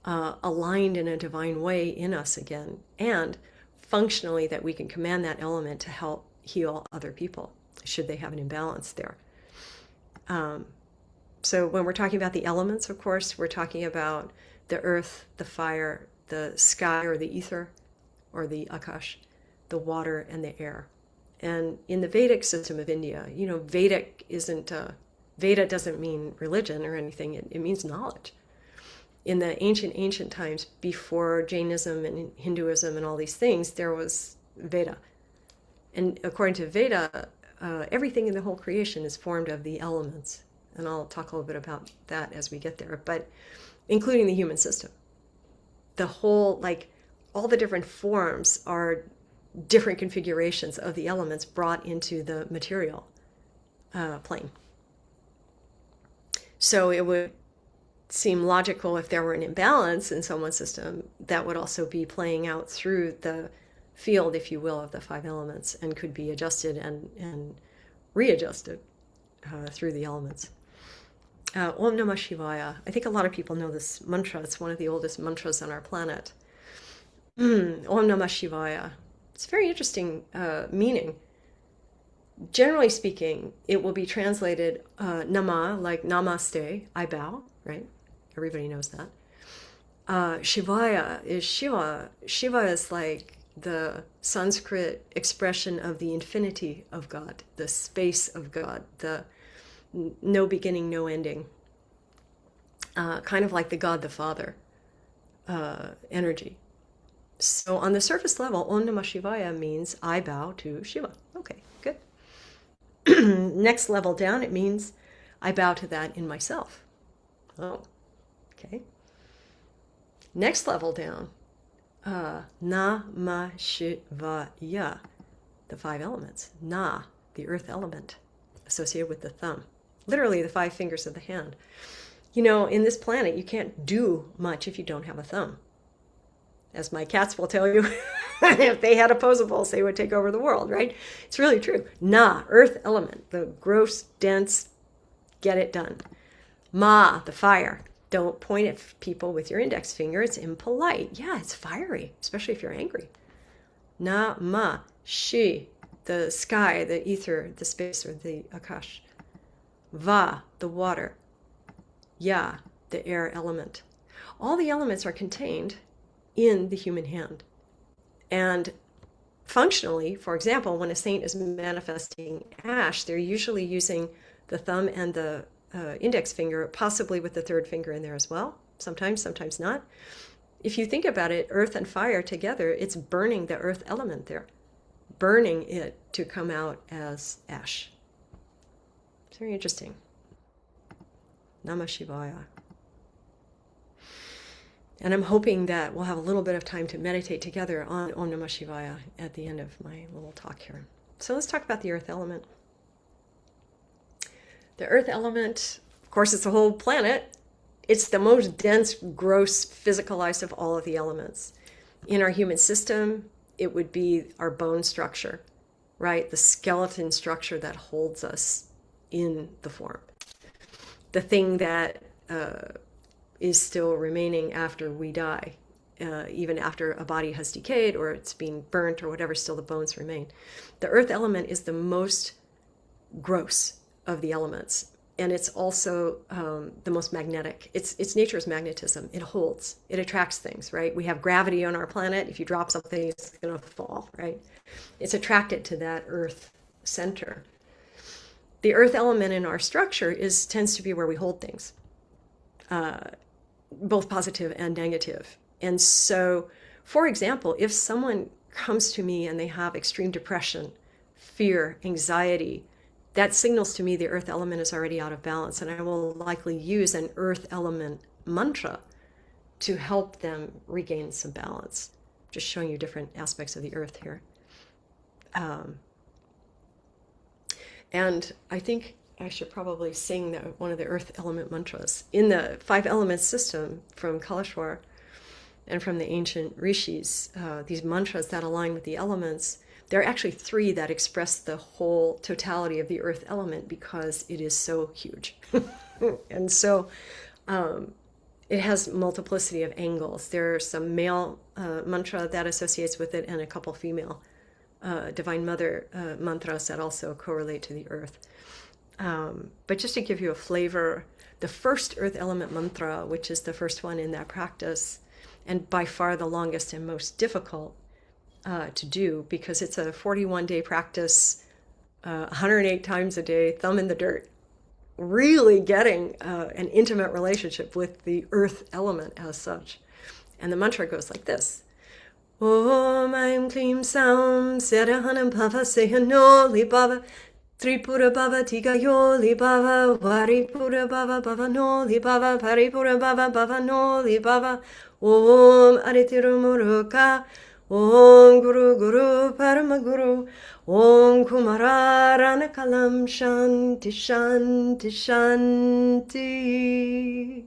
Speaker 3: aligned in a divine way in us again, and functionally that we can command that element to help heal other people should they have an imbalance there. So when we're talking about the elements, of course, we're talking about the earth, the fire, the sky or the ether or the akash, the water and the air. And in the Vedic system of India, you know, Veda doesn't mean religion or anything. It means knowledge. In the ancient times, before Jainism and Hinduism and all these things, there was Veda. And according to Veda, everything in the whole creation is formed of the elements. And I'll talk a little bit about that as we get there, but including the human system. The whole, like, all the different forms are different configurations of the elements brought into the material plane. So it would seem logical if there were an imbalance in someone's system, that would also be playing out through the field, if you will, of the 5 elements, and could be adjusted and readjusted through the elements. Om Namah Shivaya. I think a lot of people know this mantra. It's one of the oldest mantras on our planet. Om Namah Shivaya. It's a very interesting meaning. Generally speaking, it will be translated Nama, like Namaste, I bow, right? Everybody knows that. Shivaya is Shiva. Shiva is like the Sanskrit expression of the infinity of God, the space of God, the no beginning, no ending. Kind of like the God the Father energy. So on the surface level, Om Namah Shivaya means I bow to Shiva. Okay, good. Next level down, it means I bow to that in myself. Oh, okay. Next level down, Namah Shivaya, the 5 elements. Na, the earth element, associated with the thumb. Literally the 5 fingers of the hand. You know, in this planet, you can't do much if you don't have a thumb. As my cats will tell you, if they had opposables, they would take over the world, right? It's really true. Na, earth element, the gross, dense, get it done. Ma, the fire. Don't point at people with your index finger. It's impolite. Yeah, it's fiery, especially if you're angry. Na, ma, shi, the sky, the ether, the space, or the akash. Va, the water. Ya, the air element. All the elements are contained in the human hand. And functionally, for example, when a saint is manifesting ash, they're usually using the thumb and the index finger, possibly with the 3rd finger in there as well. Sometimes, sometimes not. If you think about it, earth and fire together, it's burning the earth element there, burning it to come out as ash. It's very interesting. Namah Shivaya. And I'm hoping that we'll have a little bit of time to meditate together on Om Namah Shivaya at the end of my little talk here. So let's talk about the earth element. The earth element, of course, it's the whole planet. It's the most dense, gross, physicalized of all of the elements. In our human system, it would be our bone structure, right? The skeleton structure that holds us in the form. The thing that is still remaining after we die, even after a body has decayed or it's being burnt or whatever, still the bones remain. The earth element is the most gross of the elements, and it's also the most magnetic. Its nature is magnetism. It holds, it attracts things, right? We have gravity on our planet. If you drop something, it's going to fall, right? It's attracted to that earth center. The earth element in our structure tends to be where we hold things, both positive and negative. And so, for example, if someone comes to me and they have extreme depression, fear, anxiety, that signals to me the earth element is already out of balance, and I will likely use an earth element mantra to help them regain some balance. Just showing you different aspects of the earth here. And I think I should probably sing one of the earth element mantras. In the 5 element system from Kalashwar and from the ancient rishis, these mantras that align with the elements, there are actually 3 that express the whole totality of the earth element because it is so huge. And so it has multiplicity of angles. There are some male mantra that associates with it and a couple female Divine Mother mantras that also correlate to the earth. But just to give you a flavor, the first earth element mantra, which is the first one in that practice, and by far the longest and most difficult to do, because it's a 41-day practice, 108 times a day, thumb in the dirt, really getting an intimate relationship with the earth element as such. And the mantra goes like this. Om Aim Klim Saum Serahanam Pava Sehano Libava Tripura Bhava Tika Yoli Bhava Varipura Bhava Bhava Noli Bhava Paripura Bhava Bhava Noli Bhava Om Aritirumuruka Om Guru Guru Paramaguru Om Kumararana Shanti Shanti Shanti.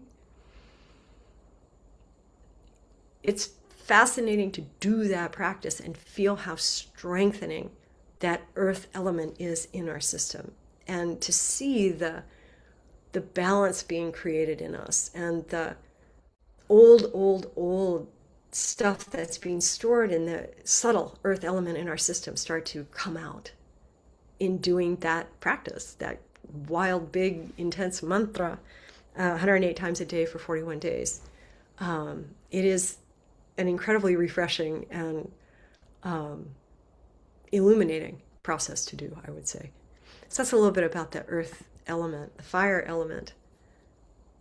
Speaker 3: It's fascinating to do that practice and feel how strengthening that earth element is in our system, and to see the balance being created in us, and the old stuff that's being stored in the subtle earth element in our system start to come out in doing that practice, that wild, big, intense mantra 108 times a day for 41 days. It is an incredibly refreshing and illuminating process to do, I would say. So that's a little bit about the earth element, the fire element.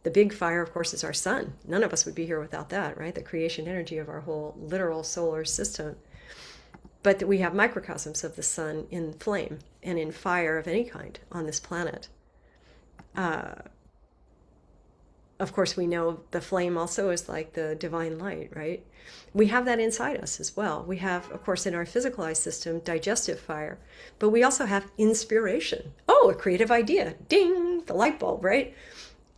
Speaker 3: The big fire, of course, is our sun. None of us would be here without that, right? The creation energy of our whole literal solar system. But that we have microcosms of the sun in flame and in fire of any kind on this planet. Of course, we know the flame also is like the divine light, right? We have that inside us as well. We have, of course, in our physicalized system, digestive fire, but we also have inspiration. Oh, a creative idea. Ding, the light bulb, right?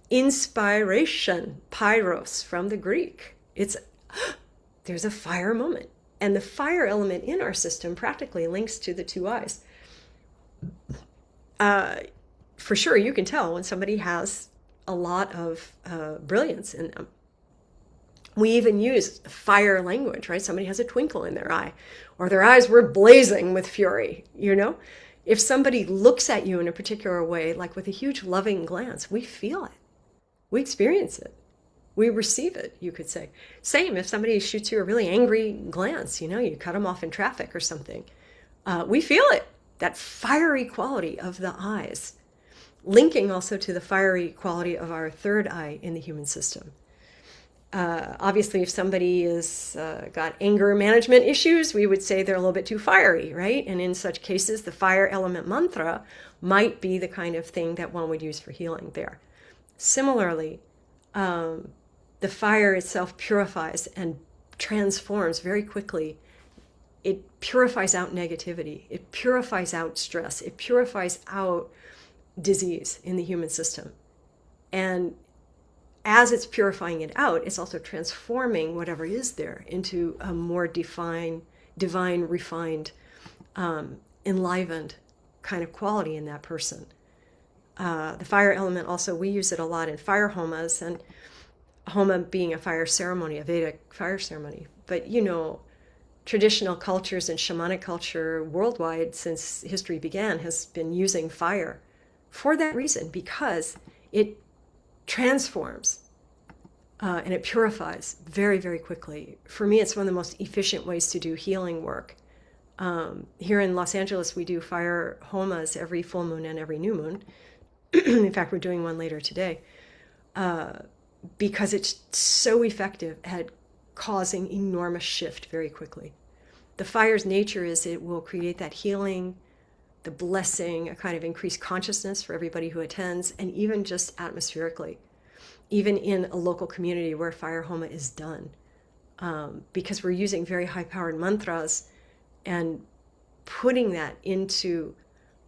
Speaker 3: Inspiration, pyros from the Greek. There's a fire moment. And the fire element in our system practically links to the two eyes. For sure, you can tell when somebody has a lot of brilliance in them. We even use fire language, right? Somebody has a twinkle in their eye, or their eyes were blazing with fury, you know? If somebody looks at you in a particular way, like with a huge loving glance, we feel it. We experience it. We receive it, you could say. Same if somebody shoots you a really angry glance, you know, you cut them off in traffic or something. We feel it, that fiery quality of the eyes, linking also to the fiery quality of our third eye in the human system. Obviously, if somebody is got anger management issues, we would say they're a little bit too fiery, right? And in such cases, the fire element mantra might be the kind of thing that one would use for healing there. Similarly, the fire itself purifies and transforms very quickly. It purifies out negativity. It purifies out stress. It purifies out disease in the human system. And as it's purifying it out, it's also transforming whatever is there into a more divine, refined, enlivened kind of quality in that person. The fire element also, we use it a lot in fire homas, and homa being a fire ceremony, a Vedic fire ceremony. But you know, traditional cultures and shamanic culture worldwide since history began has been using fire for that reason, because it transforms and it purifies very, very quickly. For me, it's one of the most efficient ways to do healing work. Here in Los Angeles, we do fire homas every full moon and every new moon. In fact, we're doing one later today, because it's so effective at causing enormous shift very quickly. The fire's nature is it will create that healing, the blessing, a kind of increased consciousness for everybody who attends, and even just atmospherically, even in a local community where fire homa is done, because we're using very high-powered mantras and putting that into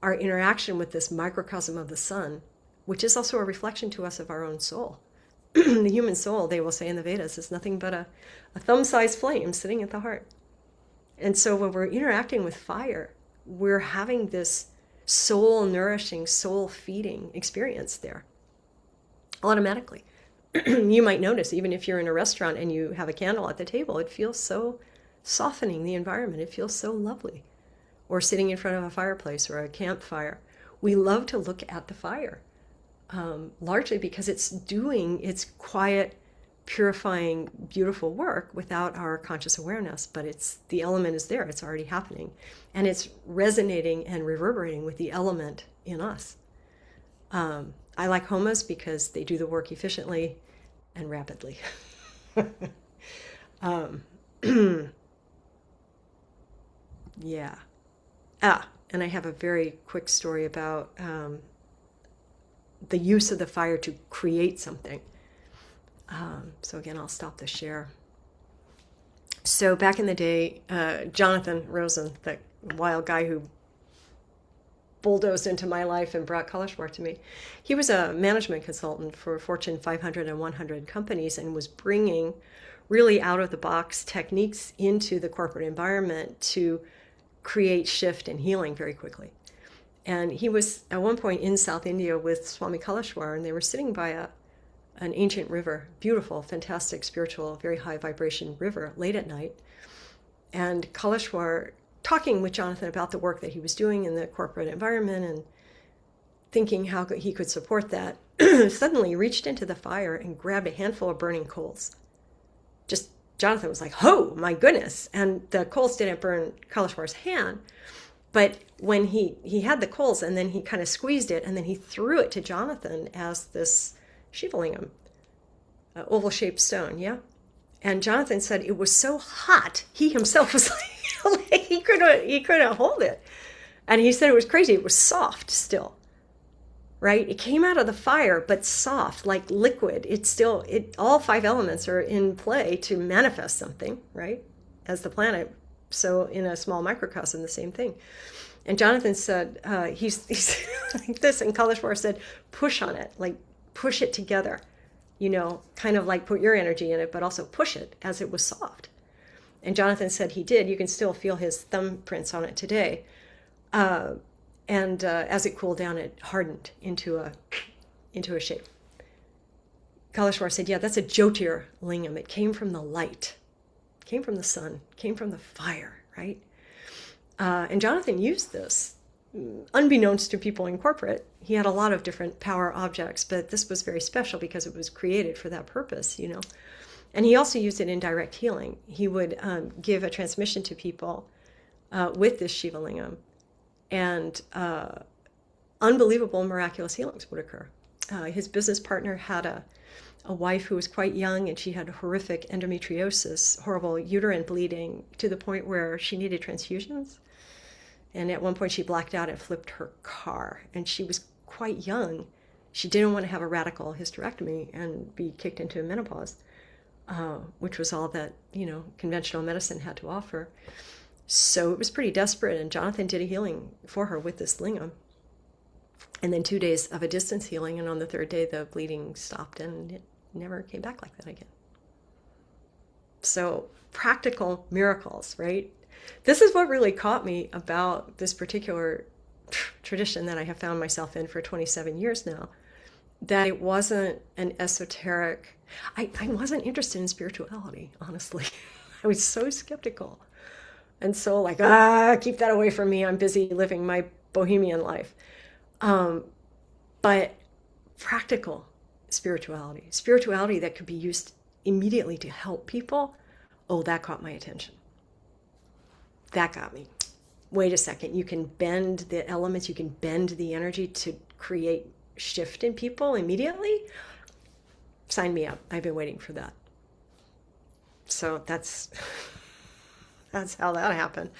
Speaker 3: our interaction with this microcosm of the sun, which is also a reflection to us of our own soul. The human soul, they will say in the Vedas, is nothing but a thumb-sized flame sitting at the heart. And so when we're interacting with fire, we're having this soul-nourishing, soul-feeding experience there automatically. You might notice, even if you're in a restaurant and you have a candle at the table, it feels so softening the environment. It feels so lovely. Or sitting in front of a fireplace or a campfire. We love to look at the fire, largely because it's doing its quiet, purifying, beautiful work without our conscious awareness. But the element is there. It's already happening. And it's resonating and reverberating with the element in us. I like homas because they do the work efficiently and rapidly. Yeah. And I have a very quick story about the use of the fire to create something. So again, I'll stop the share. So back in the day, Jonathan Rosen, that wild guy who bulldozed into my life and brought Kalashwar to me, he was a management consultant for Fortune 500 and 100 companies and was bringing really out-of-the-box techniques into the corporate environment to create shift and healing very quickly. And he was at one point in South India with Swami Kalashwar, and they were sitting by an ancient river, beautiful, fantastic, spiritual, very high vibration river, late at night. And Kalashwar, talking with Jonathan about the work that he was doing in the corporate environment and thinking how he could support that, suddenly reached into the fire and grabbed a handful of burning coals. Just, Jonathan was like, oh my goodness. And the coals didn't burn Kalashwar's hand, but when he had the coals and then he kind of squeezed it and then he threw it to Jonathan as this Shivalingam, oval-shaped stone, yeah? And Jonathan said it was so hot, he himself was like, he couldn't hold it. And he said it was crazy, it was soft still, right? It came out of the fire, but soft, like liquid. All 5 elements are in play to manifest something, right? As the planet. So in a small microcosm, the same thing. And Jonathan said, he's like this, and Kalashwar said, push on it, like push it together, kind of like put your energy in it, but also push it as it was soft. And Jonathan said he did. You can still feel his thumbprints on it today. And as it cooled down, it hardened into a shape. Kalashwar said, yeah, that's a Jyotir lingam. It came from the light, came from the sun, came from the fire, right? And Jonathan used this, unbeknownst to people in corporate. He had a lot of different power objects, but this was very special because it was created for that purpose, And he also used it in direct healing. He would give a transmission to people with this Shiva Lingam, and unbelievable miraculous healings would occur. His business partner had a wife who was quite young, and she had horrific endometriosis, horrible uterine bleeding, to the point where she needed transfusions. And at one point she blacked out and flipped her car. And she was quite young. She didn't want to have a radical hysterectomy and be kicked into menopause, which was all that, conventional medicine had to offer. So it was pretty desperate. And Jonathan did a healing for her with this lingam. And then 2 days of a distance healing. And on the 3rd day, the bleeding stopped and it never came back like that again. So practical miracles, right? This is what really caught me about this particular tradition that I have found myself in for 27 years now, that it wasn't an esoteric, I wasn't interested in spirituality, honestly. I was so skeptical. And so like, keep that away from me. I'm busy living my bohemian life. But practical spirituality that could be used immediately to help people, that caught my attention. That got me. Wait a second, you can bend the elements, you can bend the energy to create shift in people immediately? Sign me up. I've been waiting for that. So that's how that happened.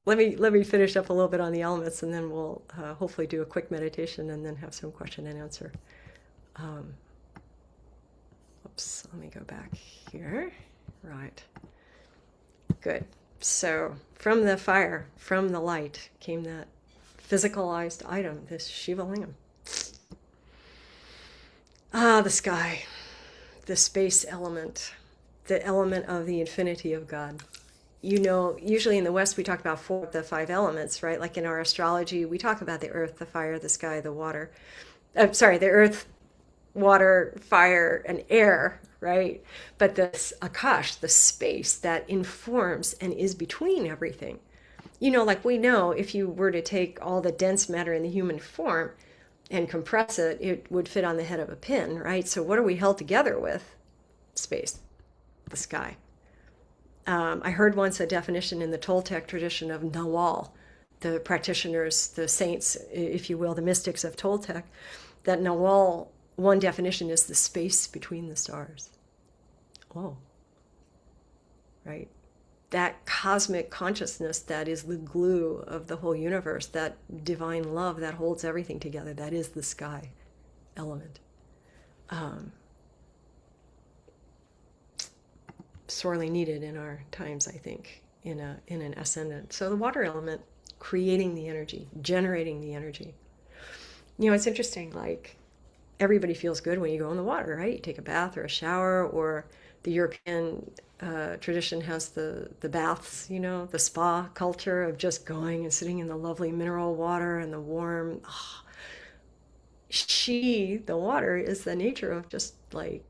Speaker 3: Let me finish up a little bit on the elements, and then we'll hopefully do a quick meditation and then have some question and answer. Oops, let me go back here. Right. Good. So from the fire, from the light, came that physicalized item, this Shiva Lingam. The sky, the space element, the element of the infinity of God. Usually in the West we talk about 4 of the 5 elements, right? Like in our astrology, we talk about the earth, the fire, the sky, the water. The earth, water, fire, and air, right? But this Akash, the space that informs and is between everything. Like we know, if you were to take all the dense matter in the human form and compress it, it would fit on the head of a pin, right? So what are we held together with? Space, the sky. I heard once a definition in the Toltec tradition of Nawal, the practitioners, the saints, if you will, the mystics of Toltec, that Nawal, one definition is the space between the stars. Oh, right. that cosmic consciousness that is the glue of the whole universe, that divine love that holds everything together, that is the sky element. Sorely needed in our times, I think, in an ascendant. So the water element, creating the energy, generating the energy. You know, it's interesting, like everybody feels good when you go in the water, right? You take a bath or a shower, or the European tradition has the baths, you know, the spa culture of just going and sitting in the lovely mineral water and the warm. The water, is the nature of just like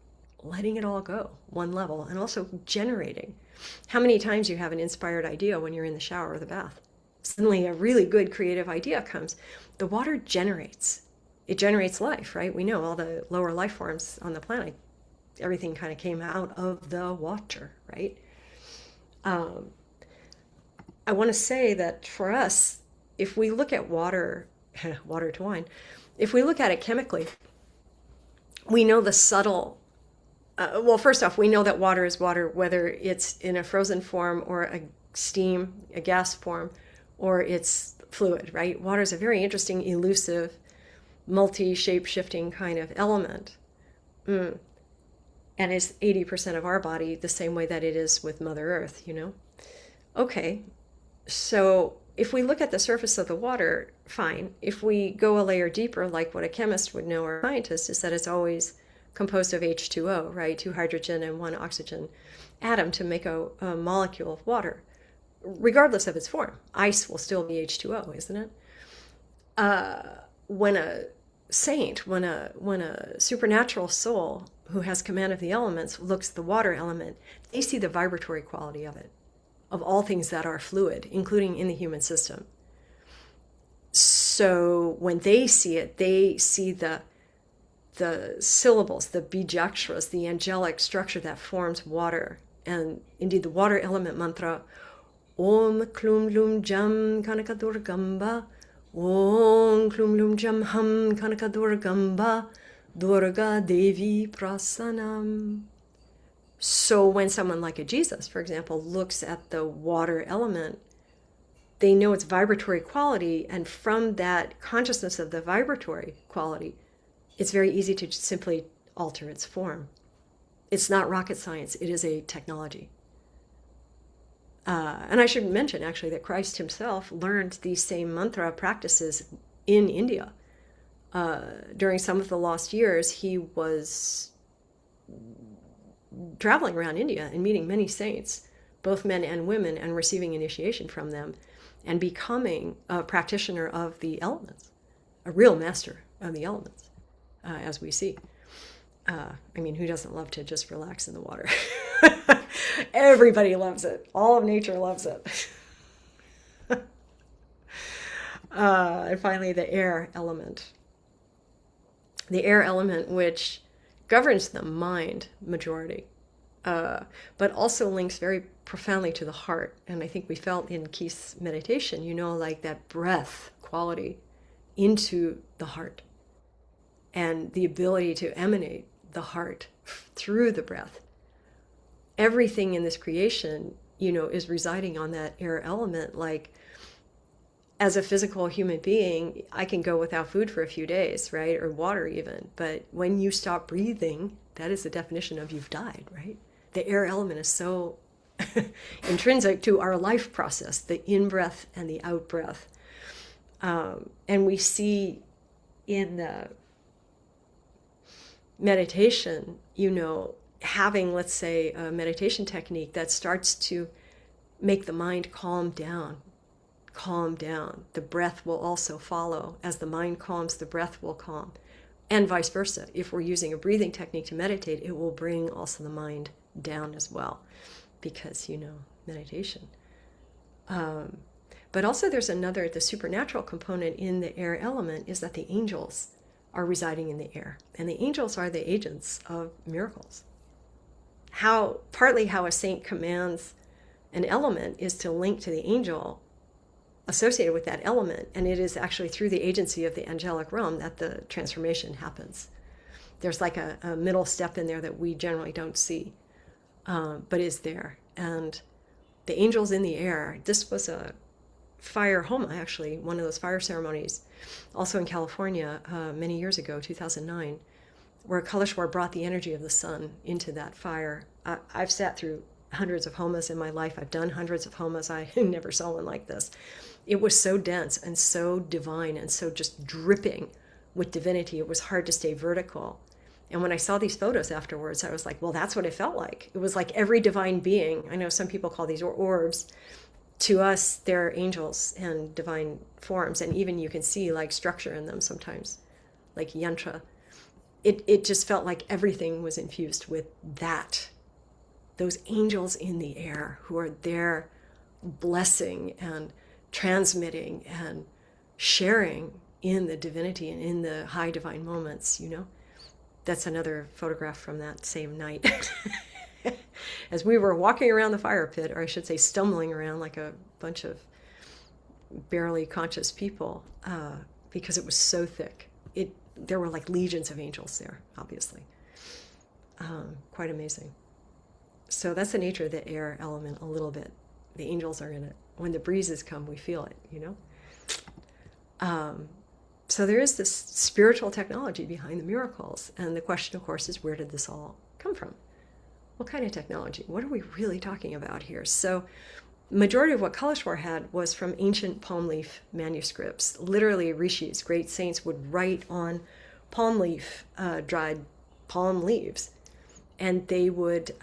Speaker 3: letting it all go, one level, and also generating. How many times you have an inspired idea when you're in the shower or the bath? Suddenly a really good creative idea comes. The water generates. It generates life, right? We know all the lower life forms on the planet, everything kind of came out of the water, right? I want to say that for us, if we look at water, water to wine, if we look at it chemically, we know the subtle, well, first off, we know that water is water, whether it's in a frozen form or a steam, a gas form, or it's fluid, right? Water is a very interesting, elusive, multi-shape shifting kind of element. And it's 80% of our body, the same way that it is with Mother Earth, you know? Okay, so if we look at the surface of the water, fine. If we go a layer deeper, like what a chemist would know or a scientist, is that it's always composed of H2O, right? 2 hydrogen and 1 oxygen atom to make a molecule of water, regardless of its form. Ice will still be H2O, isn't it? When a saint, when a supernatural soul who has command of the elements looks at the water element, they see the vibratory quality of it, of all things that are fluid, including in the human system. So when they see it, they see the syllables, the bijaksharas, the angelic structure that forms water. And indeed the water element mantra, Om Klum Lum Jam Kanakadurgamba, Om Klum Lum Jam Ham Kanakadurgamba, Durga Devi Prasanam. So when someone like a Jesus, for example, looks at the water element, they know its vibratory quality, and from that consciousness of the vibratory quality, it's very easy to simply alter its form. It's not rocket science, it is a technology. And I should mention, actually, that Christ himself learned these same mantra practices in India. During some of the lost years, he was traveling around India and meeting many saints, both men and women, and receiving initiation from them, and becoming a practitioner of the elements, a real master of the elements, as we see. I mean, who doesn't love to just relax in the water? Everybody loves it. All of nature loves it. And finally, the air element. The air element, which governs the mind majority, but also links very profoundly to the heart. And I think we felt in Keith's meditation, you know, like that breath quality into the heart and the ability to emanate the heart through the breath. Everything in this creation, you know, is residing on that air element. Like, as a physical human being, I can go without food for a few days, right? Or water even. But when you stop breathing, that is the definition of you've died, right? The air element is so intrinsic to our life process, the in-breath and the out-breath. And we see in the meditation, you know, having, let's say, a meditation technique that starts to make the mind calm down. The breath will also follow. As the mind calms, the breath will calm. And vice versa. If we're using a breathing technique to meditate, it will bring also the mind down as well, because, you know, meditation. But also there's another, the supernatural component in the air element is that the angels are residing in the air. And the angels are the agents of miracles. Partly how a saint commands an element is to link to the angel associated with that element, and it is actually through the agency of the angelic realm that the transformation happens. There's like a middle step in there that we generally don't see, but is there. And the angels in the air. This was a fire homa, actually, one of those fire ceremonies, also in California many years ago, 2009, where Kaleshwar brought the energy of the sun into that fire. I've sat through hundreds of homas in my life. I've done hundreds of homas. I never saw one like this. It was so dense and so divine and so just dripping with divinity. It was hard to stay vertical. And when I saw these photos afterwards, I was like, well, that's what it felt like. It was like every divine being. I know some people call these orbs. To us, they're angels and divine forms. And even you can see like structure in them sometimes, like yantra. It just felt like everything was infused with that. Those angels in the air who are there blessing and transmitting and sharing in the divinity and in the high divine moments, you know. That's another photograph from that same night. As we were walking around the fire pit, or I should say stumbling around like a bunch of barely conscious people, because it was so thick. There were like legions of angels there, obviously. Quite amazing. So that's the nature of the air element a little bit. The angels are in it. When the breezes come, we feel it, you know? So there is this spiritual technology behind the miracles. And the question, of course, is where did this all come from? What kind of technology? What are we really talking about here? So majority of what Kaleshwar had was from ancient palm leaf manuscripts. Literally, rishis, great saints, would write on palm leaf, dried palm leaves. And they would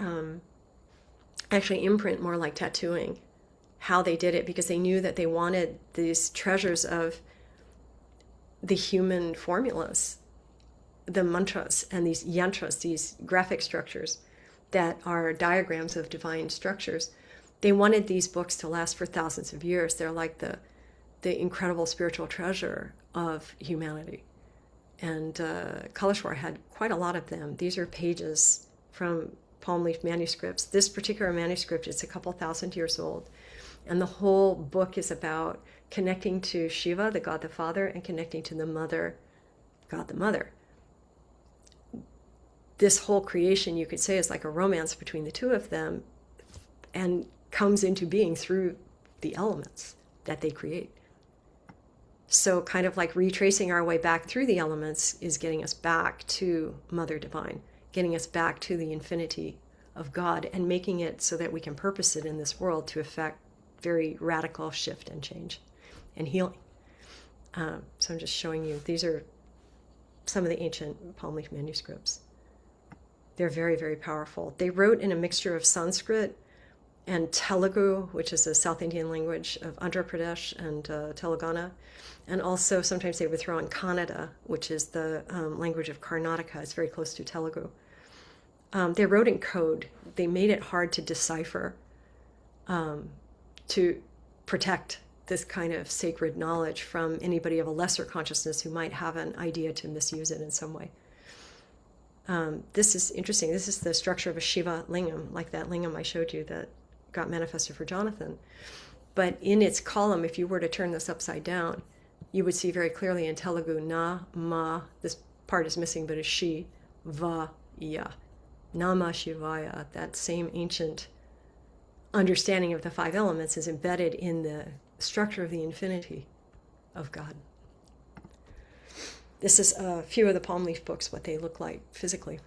Speaker 3: actually imprint, more like tattooing, how they did it, because they knew that they wanted these treasures of the human formulas, the mantras and these yantras, these graphic structures that are diagrams of divine structures. They wanted these books to last for thousands of years. They're like the incredible spiritual treasure of humanity. And Kaleshwar had quite a lot of them. These are pages from palm leaf manuscripts. This particular manuscript is a couple thousand years old. And the whole book is about connecting to Shiva, the God the Father, and connecting to the Mother, God the Mother. This whole creation, you could say, is like a romance between the two of them and comes into being through the elements that they create. So kind of like retracing our way back through the elements is getting us back to Mother Divine, getting us back to the infinity of God and making it so that we can purpose it in this world to effect very radical shift and change and healing. So I'm just showing you, these are some of the ancient palm leaf manuscripts. They're very, very powerful. They wrote in a mixture of Sanskrit and Telugu, which is a South Indian language of Andhra Pradesh and Telangana. And also sometimes they would throw in Kannada, which is the language of Karnataka. It's very close to Telugu. They wrote in code. They made it hard to decipher, to protect this kind of sacred knowledge from anybody of a lesser consciousness who might have an idea to misuse it in some way. This is interesting. This is the structure of a Shiva lingam, like that lingam I showed you that got manifested for Jonathan. But in its column, if you were to turn this upside down, you would see very clearly in Telugu, na, ma, this part is missing, but is she, va, ya. Nama Shivaya, that same ancient understanding of the five elements is embedded in the structure of the infinity of God. This is a few of the palm leaf books, what they look like physically.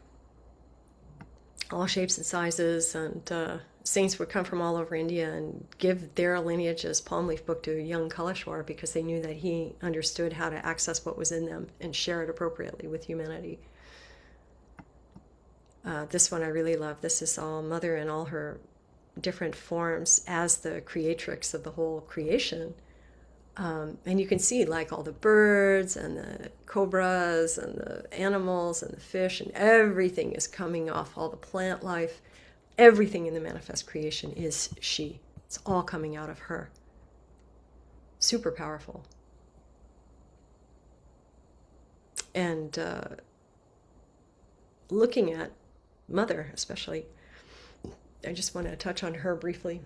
Speaker 3: All shapes and sizes, and saints would come from all over India and give their lineage's palm leaf book to young Kaleshwar because they knew that he understood how to access what was in them and share it appropriately with humanity. This one I really love. This is all Mother in all her different forms as the creatrix of the whole creation. And you can see like all the birds and the cobras and the animals and the fish and everything is coming off, all the plant life. Everything in the manifest creation is she. It's all coming out of her. Super powerful. And looking at Mother especially, I just want to touch on her briefly.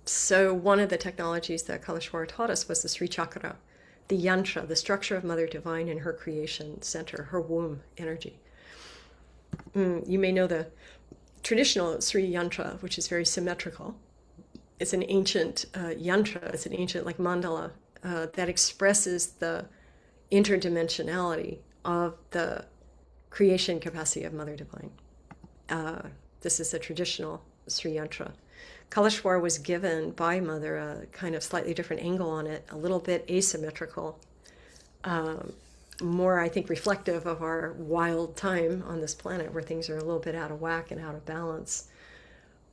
Speaker 3: So one of the technologies that Kaleshwar taught us was the Sri Chakra, the yantra, the structure of Mother Divine in her creation center, her womb energy. You may know the traditional Sri yantra, which is very symmetrical. It's an ancient yantra. It's an ancient like mandala that expresses the interdimensionality of the creation capacity of Mother Divine. This is a traditional Sri yantra. Kaleshwar was given by Mother a kind of slightly different angle on it, a little bit asymmetrical, more, I think, reflective of our wild time on this planet where things are a little bit out of whack and out of balance.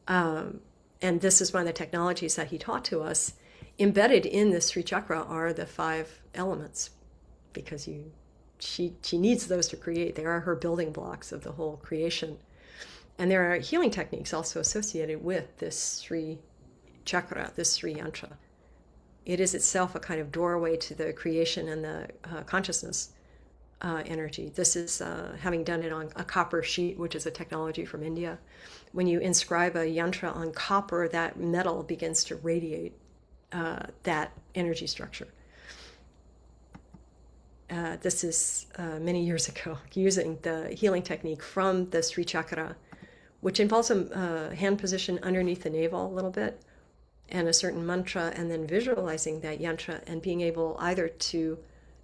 Speaker 3: And this is one of the technologies that he taught to us. Embedded in this Sri Chakra are the 5 elements, because she needs those to create. They are her building blocks of the whole creation. And there are healing techniques also associated with this Sri Chakra, this Sri Yantra. It is itself a kind of doorway to the creation and the consciousness energy. This is having done it on a copper sheet, which is a technology from India. When you inscribe a yantra on copper, that metal begins to radiate that energy structure. This is many years ago, using the healing technique from the Sri Chakra, which involves a hand position underneath the navel a little bit, and a certain mantra, and then visualizing that yantra and being able either to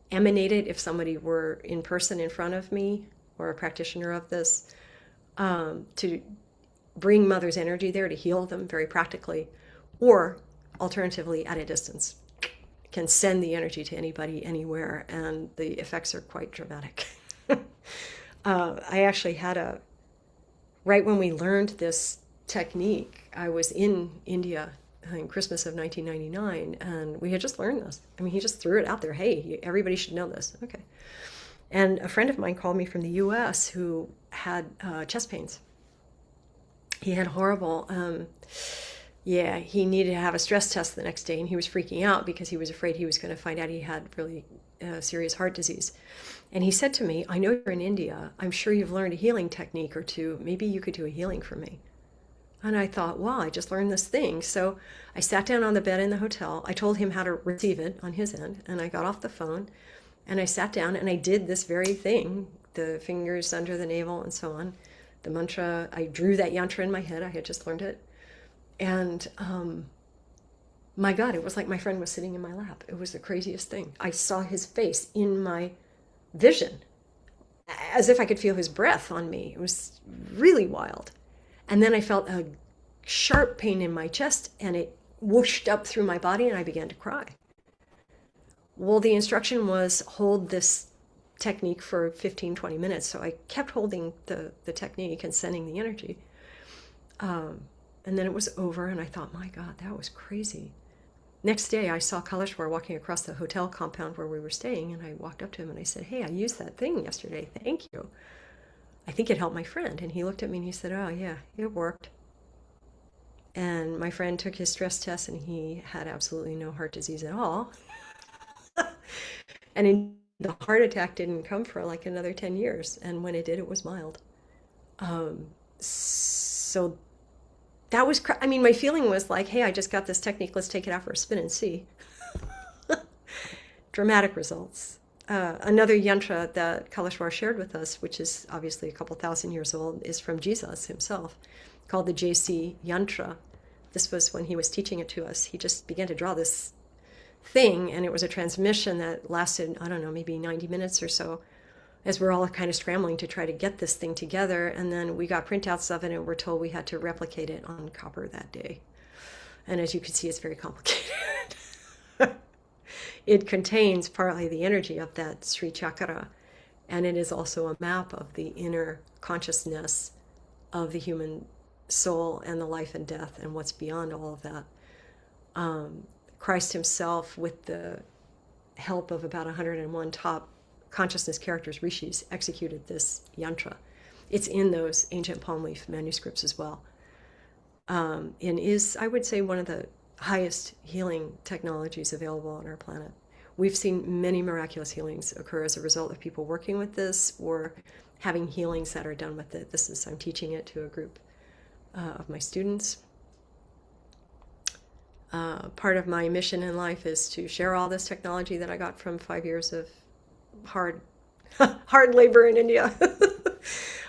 Speaker 3: emanate it if somebody were in person in front of me or a practitioner of this, to bring Mother's energy there to heal them very practically, or alternatively at a distance. Can send the energy to anybody, anywhere, and the effects are quite dramatic. I actually had right when we learned this technique, I was in India in Christmas of 1999, and we had just learned this. I mean, he just threw it out there. Hey, everybody should know this. Okay. And a friend of mine called me from the US who had chest pains. He had horrible, he needed to have a stress test the next day, and he was freaking out because he was afraid he was going to find out he had really serious heart disease. And he said to me, I know you're in India. I'm sure you've learned a healing technique or two. Maybe you could do a healing for me. And I thought, wow, I just learned this thing. So I sat down on the bed in the hotel. I told him how to receive it on his end. And I got off the phone and I sat down and I did this very thing, the fingers under the navel and so on. The mantra, I drew that yantra in my head. I had just learned it. And my God, it was like my friend was sitting in my lap. It was the craziest thing. I saw his face in my vision, as if I could feel his breath on me. It was really wild. And then I felt a sharp pain in my chest, and it whooshed up through my body, and I began to cry. Well, the instruction was hold this technique for 15, 20 minutes. So I kept holding the technique and sending the energy. And then it was over, and I thought, my God, that was crazy. Next day, I saw Kaleshwar walking across the hotel compound where we were staying, and I walked up to him and I said, hey, I used that thing yesterday. Thank you. I think it helped my friend. And he looked at me and he said, oh, yeah, it worked. And my friend took his stress test, and he had absolutely no heart disease at all. And the heart attack didn't come for like another 10 years. And when it did, it was mild. So that was, my feeling was like, hey, I just got this technique. Let's take it out for a spin and see. Dramatic results. Another yantra that Kaleshwar shared with us, which is obviously a couple thousand years old, is from Jesus himself, called the JC yantra. This was when he was teaching it to us. He just began to draw this thing, and it was a transmission that lasted, I don't know, maybe 90 minutes or so, as we're all kind of scrambling to try to get this thing together. And then we got printouts of it, and we're told we had to replicate it on copper that day. And as you can see, it's very complicated. It contains partly the energy of that Sri Chakra, and it is also a map of the inner consciousness of the human soul and the life and death and what's beyond all of that. Christ himself, with the help of about 101 top consciousness characters, rishis, executed this yantra. It's in those ancient palm leaf manuscripts as well, and is, I would say, one of the highest healing technologies available on our planet. We've seen many miraculous healings occur as a result of people working with this or having healings that are done with it. I'm teaching it to a group of my students. Part of my mission in life is to share all this technology that I got from 5 years of hard labor in India.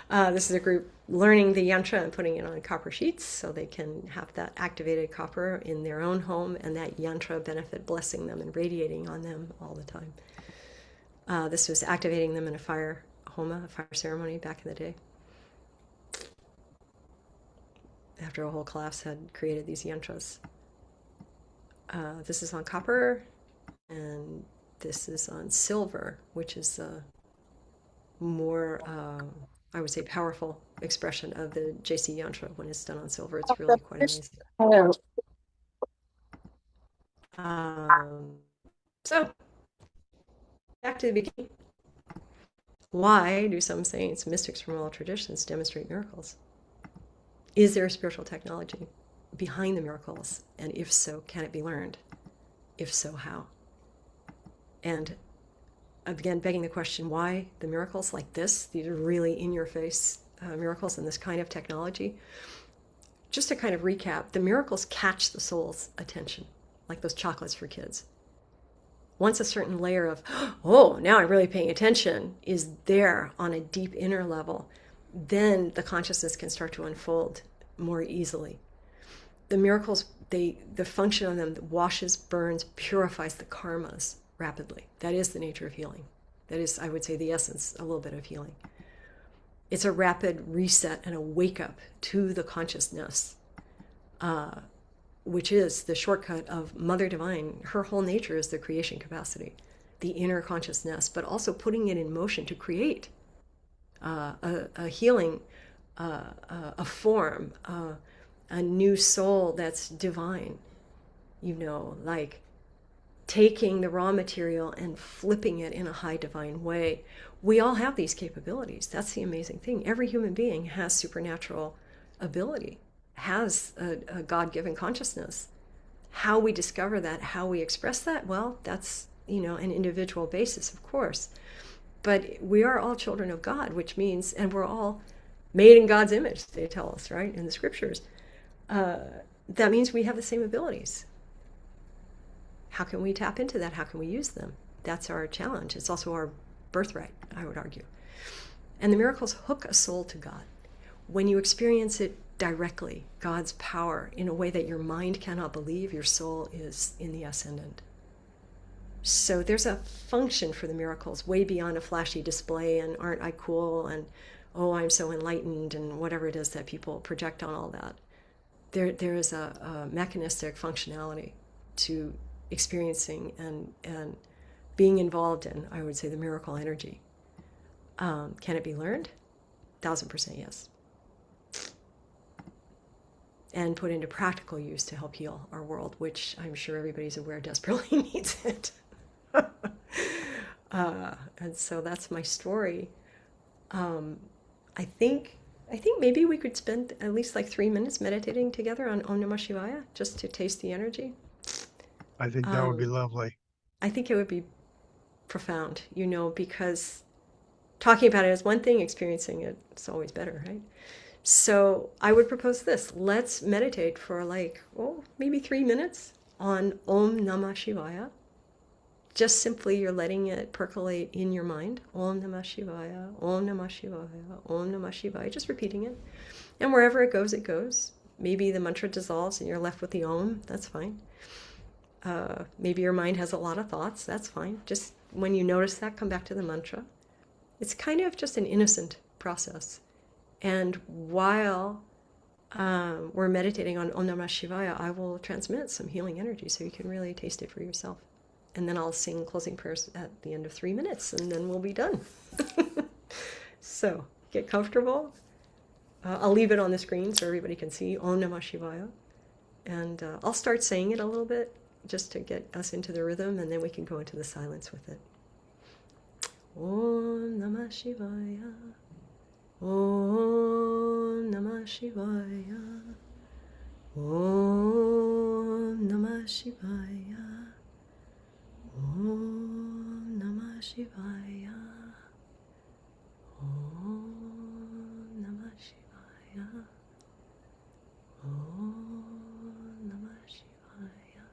Speaker 3: This is a group learning the yantra and putting it on copper sheets so they can have that activated copper in their own home and that yantra benefit blessing them and radiating on them all the time. This was activating them in a fire homa, a fire ceremony back in the day. After a whole class had created these yantras. This is on copper, and this is on silver, which is a more, I would say, powerful expression of the JC yantra. When it's done on silver, it's really quite amazing. So, back to the beginning. Why do some saints, mystics from all traditions, demonstrate miracles? Is there a spiritual technology behind the miracles? And if so, can it be learned? If so, how? And again, begging the question, why the miracles like this? These are really in-your-face miracles and this kind of technology. Just to kind of recap, the miracles catch the soul's attention, like those chocolates for kids. Once a certain layer of, oh, now I'm really paying attention, is there on a deep inner level, then the consciousness can start to unfold more easily. The miracles, the function of them washes, burns, purifies the karmas rapidly. That is the nature of healing. That is, I would say, the essence, a little bit of healing. It's a rapid reset and a wake up to the consciousness, which is the shortcut of Mother Divine. Her whole nature is the creation capacity, the inner consciousness, but also putting it in motion to create a healing, a form, a new soul that's divine, like taking the raw material and flipping it in a high divine way. We all have these capabilities. That's the amazing thing. Every human being has supernatural ability, has a God-given consciousness. How we discover that, how we express that, well, that's, an individual basis, of course. But we are all children of God, which means, and we're all made in God's image, they tell us, right, in the scriptures. That means we have the same abilities. How can we tap into that? How can we use them? That's our challenge. It's also our birthright, I would argue. And the miracles hook a soul to God. When you experience it directly, God's power, in a way that your mind cannot believe, your soul is in the ascendant. So there's a function for the miracles way beyond a flashy display and aren't I cool and oh, I'm so enlightened and whatever it is that people project on all that. There is a mechanistic functionality to experiencing and being involved in, I would say, the miracle energy. Can it be learned? 1000% yes. And put into practical use to help heal our world, which I'm sure everybody's aware desperately needs it. And so that's my story. I think maybe we could spend at least like 3 minutes meditating together on Om Namah Shivaya, just to taste the energy.
Speaker 1: I think that would be lovely.
Speaker 3: I think it would be profound, because talking about it is one thing, experiencing it's always better, right? So I would propose this. Let's meditate for maybe 3 minutes on Om Namah Shivaya. Just simply you're letting it percolate in your mind. Om Namah Shivaya, Om Namah Shivaya, Om Namah Shivaya. Just repeating it. And wherever it goes, it goes. Maybe the mantra dissolves and you're left with the Om. That's fine. Maybe your mind has a lot of thoughts. That's fine. Just when you notice that, come back to the mantra. It's kind of just an innocent process. And while we're meditating on Om Namah Shivaya, I will transmit some healing energy so you can really taste it for yourself. And then I'll sing closing prayers at the end of 3 minutes, and then we'll be done. So get comfortable. I'll leave it on the screen so everybody can see Om Namah Shivaya. And I'll start saying it a little bit just to get us into the rhythm, and then we can go into the silence with it. Om Namah Shivaya. Om Namah Shivaya. Om Namah Shivaya. Om Namah Shivaya. Om Namah Shivaya. Om Namah Shivaya.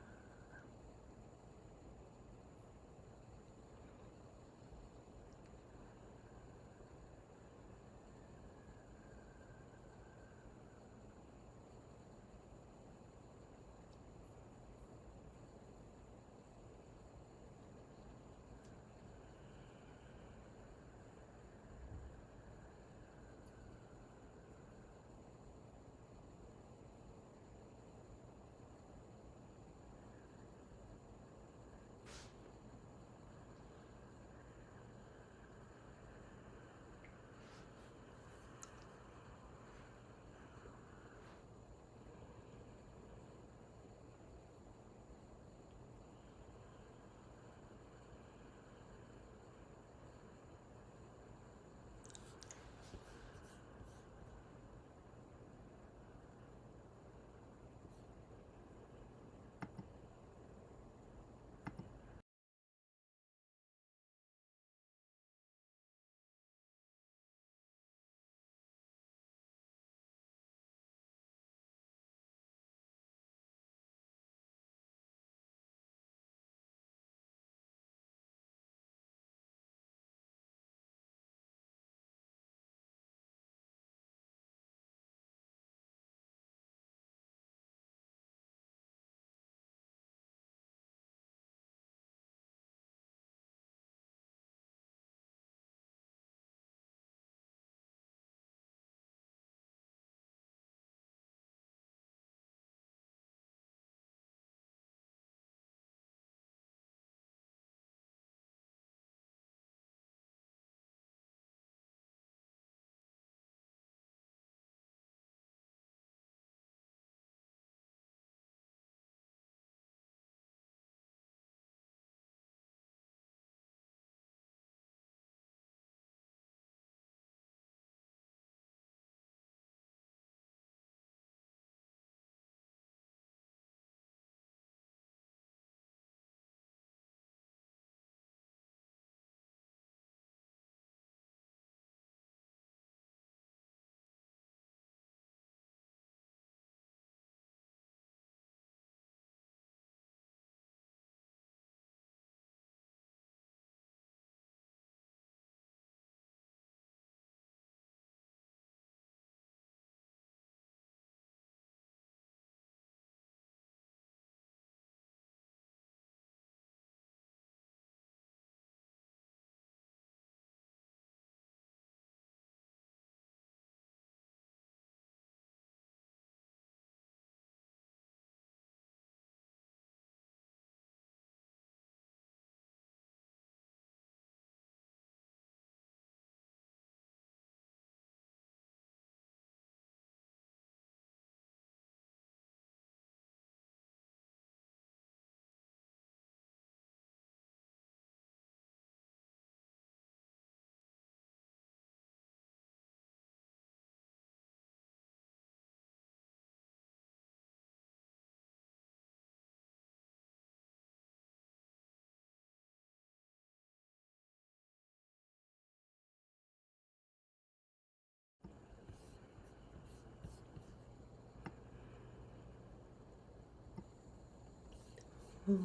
Speaker 3: Shanti,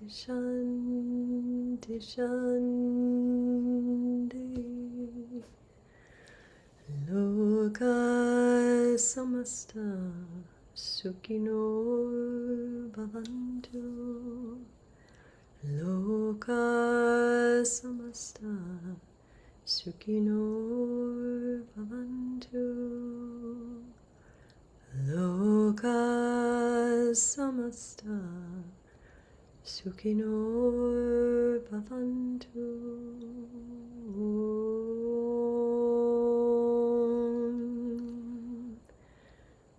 Speaker 3: shanti, shanti. Loka samasta sukhino bhavantu. Loka samasta sukhino bhavantu. Loka samasta sukhino bhavantu.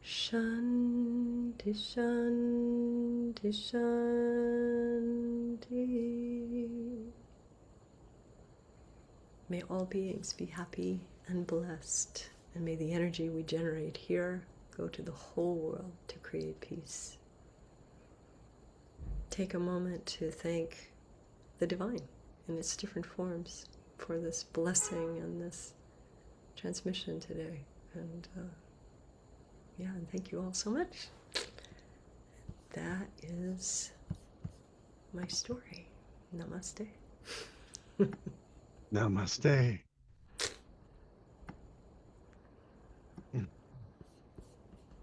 Speaker 3: Shanti, shanti, shanti. May all beings be happy and blessed, and may the energy we generate here go to the whole world to create peace. Take a moment to thank the divine in its different forms for this blessing and this transmission today. And and thank you all so much. That is my story. Namaste.
Speaker 1: Namaste.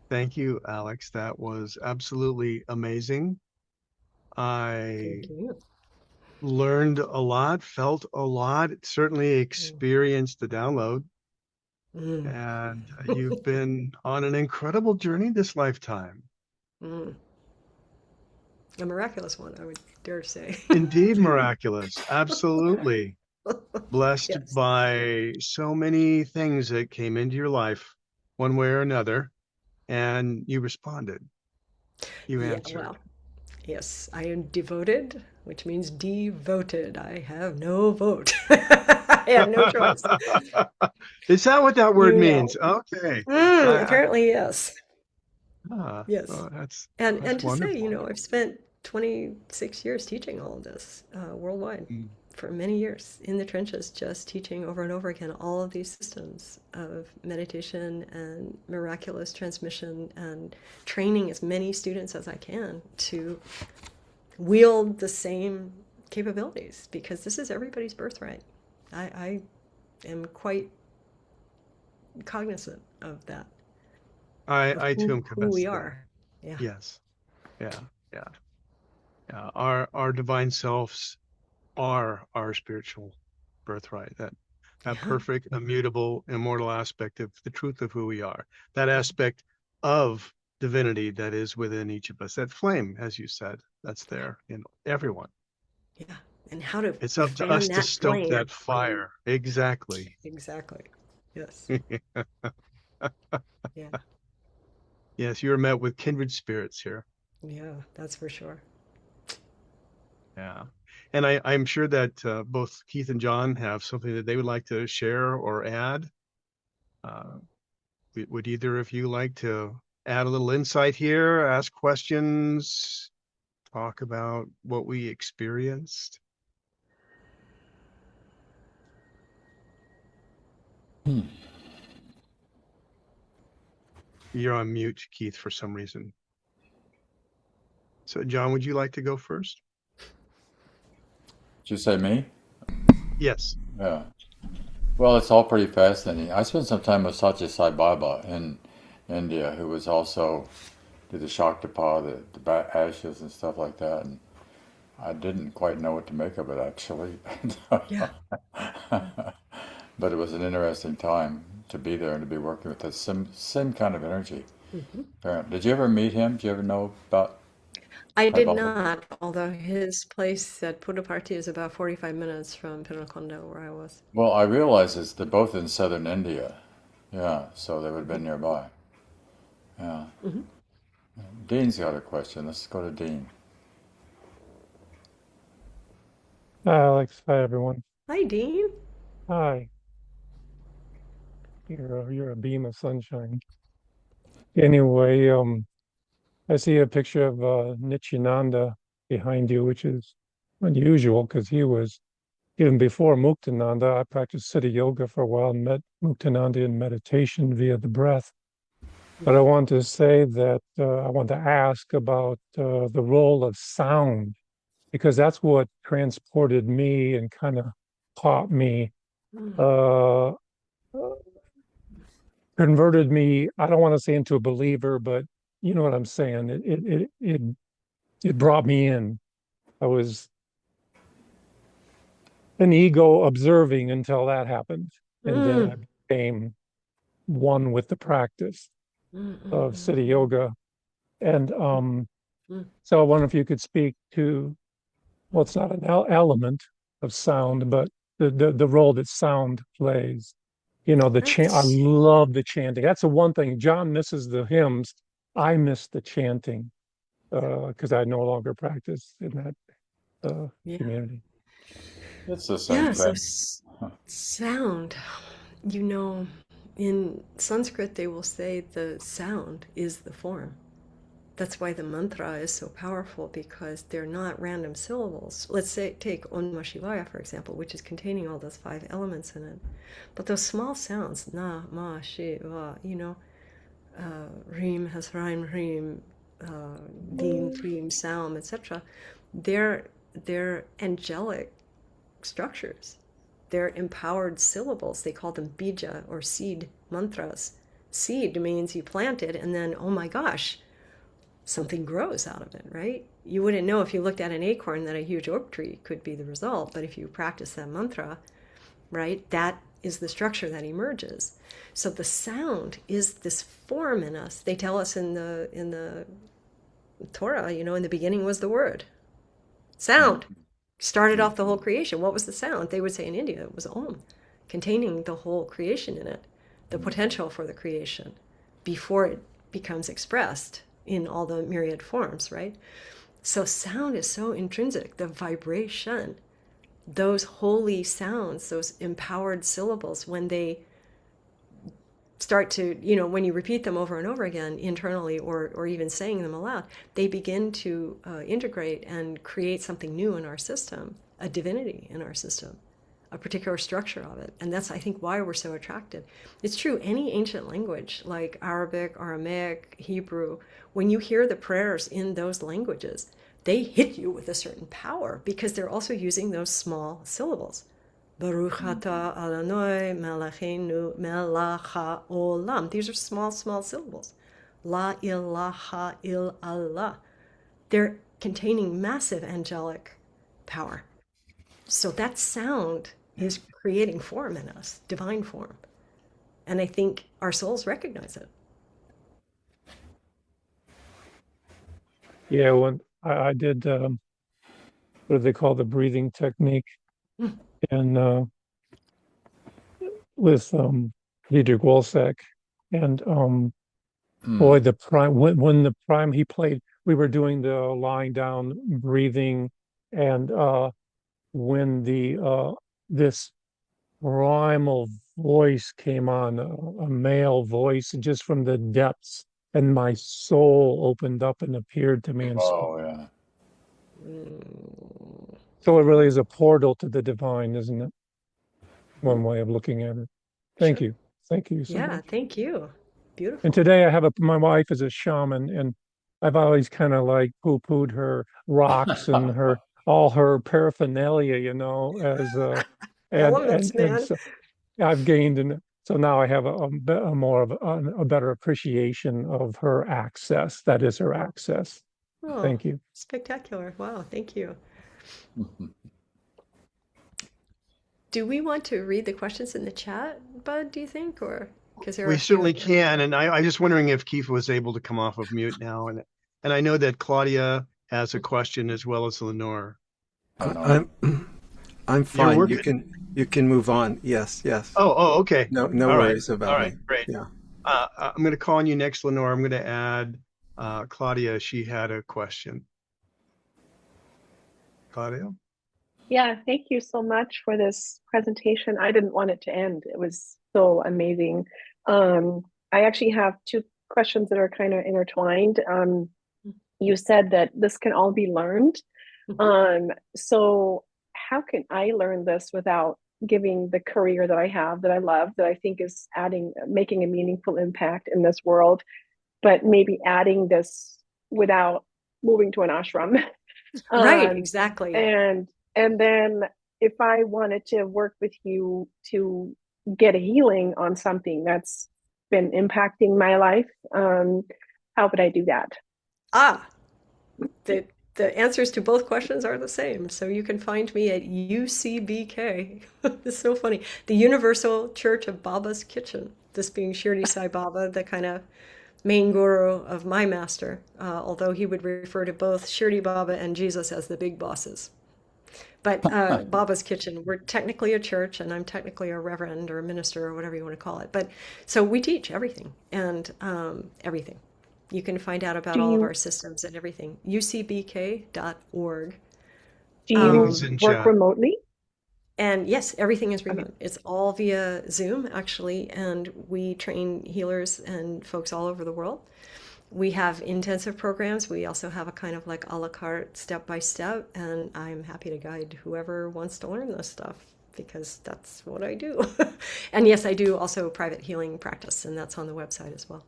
Speaker 1: Thank you, Alx. That was absolutely amazing. I
Speaker 3: Thank you.
Speaker 1: learned a lot, felt a lot, certainly experienced the download. And you've been on an incredible journey this lifetime.
Speaker 3: A miraculous one, I would dare say.
Speaker 1: Indeed, miraculous. Absolutely. Blessed
Speaker 3: Yes.
Speaker 1: by so many things that came into your life one way or another, and you responded. You answered.
Speaker 3: Well, yes, I am devoted, which means devoted. I have no vote. I have no choice.
Speaker 1: Is that what that word
Speaker 3: You know.
Speaker 1: means? Okay.
Speaker 3: Apparently, yes. Yes.
Speaker 1: Oh, that's
Speaker 3: And to
Speaker 1: wonderful.
Speaker 3: say, I've spent 26 years teaching all of this worldwide for many years in the trenches, just teaching over and over again all of these systems of meditation and miraculous transmission and training as many students as I can to wield the same capabilities, because this is everybody's birthright. I am quite cognizant of that.
Speaker 1: I too am
Speaker 3: Who
Speaker 1: convinced
Speaker 3: we
Speaker 1: of that.
Speaker 3: are. Yeah.
Speaker 1: Yes. Yeah. Our divine selves are our spiritual birthright. That perfect, immutable, immortal aspect of the truth of who we are. That aspect of divinity that is within each of us. That flame, as you said, that's there in everyone.
Speaker 3: Yeah. And how to
Speaker 1: It's up to
Speaker 3: fan
Speaker 1: us to
Speaker 3: that
Speaker 1: stoke
Speaker 3: flame.
Speaker 1: that fire. Exactly.
Speaker 3: Exactly. Yes. Yeah.
Speaker 1: Yes, you are met with kindred spirits here.
Speaker 3: Yeah, that's for sure.
Speaker 1: Yeah. And I'm sure that both Keith and John have something that they would like to share or add. Would either of you like to add a little insight here, ask questions, talk about what we experienced? You're on mute, Keith, for some reason. So, John, would you like to go first?
Speaker 4: Did you say me?
Speaker 1: Yes.
Speaker 4: Yeah. Well, it's all pretty fascinating. I spent some time with Satya Sai Baba in India, who was also did the Shaktapa, the ashes and stuff like that. And I didn't quite know what to make of it, actually.
Speaker 3: Yeah.
Speaker 4: But it was an interesting time to be there and to be working with the same kind of energy. Did you ever meet him? Did you ever know about?
Speaker 3: I did
Speaker 4: Baba?
Speaker 3: not, although his place at Puttaparthi is about 45 minutes from Pinnaconda, where I was.
Speaker 4: Well, I realize they're both in southern India. Yeah, so they would have been nearby. Yeah. Dean's got a question. Let's go to Dean.
Speaker 5: Hi, Alex. Hi, everyone.
Speaker 3: Hi, Dean.
Speaker 5: Hi. You're a beam of sunshine. Anyway, I see a picture of Nityananda behind you, which is unusual because he was even before Muktananda, I practiced Siddha Yoga for a while and met Muktananda in meditation via the breath. But I want to say that I want to ask about the role of sound, because that's what transported me and kind of taught me, uh, converted me. I don't want to say into a believer, but you know what I'm saying. It brought me in. I was an ego observing until that happened, and then I became one with the practice of Siddha Yoga. And so I wonder if you could speak to, well, it's not an element of sound, but the role that sound plays. You know, the chant. I love the chanting. That's the one thing. John misses the hymns. I miss the chanting because I no longer practice in that community.
Speaker 4: It's the same
Speaker 3: Yeah, so
Speaker 4: thing.
Speaker 3: sound, you know, in Sanskrit they will say the sound is the form. That's why the mantra is so powerful, because they're not random syllables. Let's say, take Om Namah Shivaya, for example, which is containing all those 5 elements in it. But those small sounds, na, ma, shiva, you know, reem has rhyme, reem, deem, preem, sound, etc. They're angelic structures. They're empowered syllables. They call them bija, or seed mantras. Seed means you plant it, and then, oh my gosh, something grows out of it, right? You wouldn't know if you looked at an acorn that a huge oak tree could be the result, but if you practice that mantra, right, that is the structure that emerges. So the sound is this form in us. They tell us in the Torah, you know, in the beginning was the word. Sound started off the whole creation. What was the sound? They would say in India it was Om, containing the whole creation in it, the potential for the creation before it becomes expressed in all the myriad forms, right? So sound is so intrinsic, the vibration, those holy sounds, those empowered syllables, when they start to, you know, when you repeat them over and over again internally, or even saying them aloud, they begin to integrate and create something new in our system, a divinity in our system, a particular structure of it. And that's, I think, why we're so attracted. It's true, any ancient language like Arabic, Aramaic, Hebrew, when you hear the prayers in those languages, they hit you with a certain power because they're also using those small syllables. Baruch atah Adonai Melachenu melech haolam. These are small, small syllables. La ilaha illallah. They're containing massive angelic power. So that sound is creating form in us, divine form. And I think our souls recognize it.
Speaker 5: Yeah, when I did, what do they call the breathing technique? And with Dietrich Wolsak, and boy, the prime when the prime he played, we were doing the lying down breathing, and when the this primal voice came on, a male voice, just from the depths, and my soul opened up and appeared to me and spoke.
Speaker 4: Oh, yeah.
Speaker 5: So it really is a portal to the divine, isn't it? One way of looking at it. Thank
Speaker 3: Sure.
Speaker 5: you. Thank you so
Speaker 3: Yeah,
Speaker 5: much.
Speaker 3: thank you. Beautiful.
Speaker 5: And today I have my wife is a shaman, and I've always kind of like poo-pooed her rocks and all her paraphernalia, you know, as
Speaker 3: Elements,
Speaker 5: and
Speaker 3: man.
Speaker 5: so I've gained, and so now I have a more of a better appreciation of her access. That is her access.
Speaker 3: Oh,
Speaker 5: Thank you.
Speaker 3: spectacular. Wow, thank you. Do we want to read the questions in the chat, Bud, do you think? Or because there are
Speaker 1: We
Speaker 3: a few
Speaker 1: certainly
Speaker 3: in there.
Speaker 1: can. And I just wondering if Keith was able to come off of mute now. And I know that Claudia has a question as well as Lenore.
Speaker 2: I'm
Speaker 1: You're
Speaker 2: fine.
Speaker 1: working.
Speaker 2: You can move on. Yes, yes.
Speaker 1: Okay.
Speaker 2: No
Speaker 1: All right.
Speaker 2: worries
Speaker 1: All
Speaker 2: about
Speaker 1: right.
Speaker 2: me.
Speaker 1: Great.
Speaker 2: Yeah.
Speaker 1: I'm going to call on you next, Lenore. I'm going to add Claudia. She had a question. Claudia?
Speaker 6: Yeah, thank you so much for this presentation. I didn't want it to end. It was so amazing. I actually have 2 questions that are kind of intertwined. You said that this can all be learned. So how can I learn this without giving the career that I have, that I love, that I think is making a meaningful impact in this world, but maybe adding this without moving to an ashram.
Speaker 3: Right,
Speaker 6: um,
Speaker 3: exactly.
Speaker 6: and then if I wanted to work with you to get a healing on something that's been impacting my life, how would I do that?
Speaker 3: Ah, the the answers to both questions are the same. So you can find me at UCBK. It's so funny. The Universal Church of Baba's Kitchen. This being Shirdi Sai Baba, the kind of main guru of my master, although he would refer to both Shirdi Baba and Jesus as the big bosses. But Baba's Kitchen, we're technically a church, and I'm technically a reverend or a minister or whatever you want to call it. But so we teach everything and everything. You can find out about
Speaker 6: Do
Speaker 3: all of
Speaker 6: you
Speaker 3: our systems and everything. UCBK.org.
Speaker 6: do
Speaker 1: Link
Speaker 6: you
Speaker 1: is in
Speaker 6: work
Speaker 1: chat.
Speaker 6: remotely?
Speaker 3: And yes, everything is
Speaker 6: Okay.
Speaker 3: remote. It's all via Zoom, actually, and we train healers and folks all over the world. We have intensive programs. We also have a kind of like a la carte, step by step, and I'm happy to guide whoever wants to learn this stuff because that's what I do. And yes, I do also private healing practice, and that's on the website as well.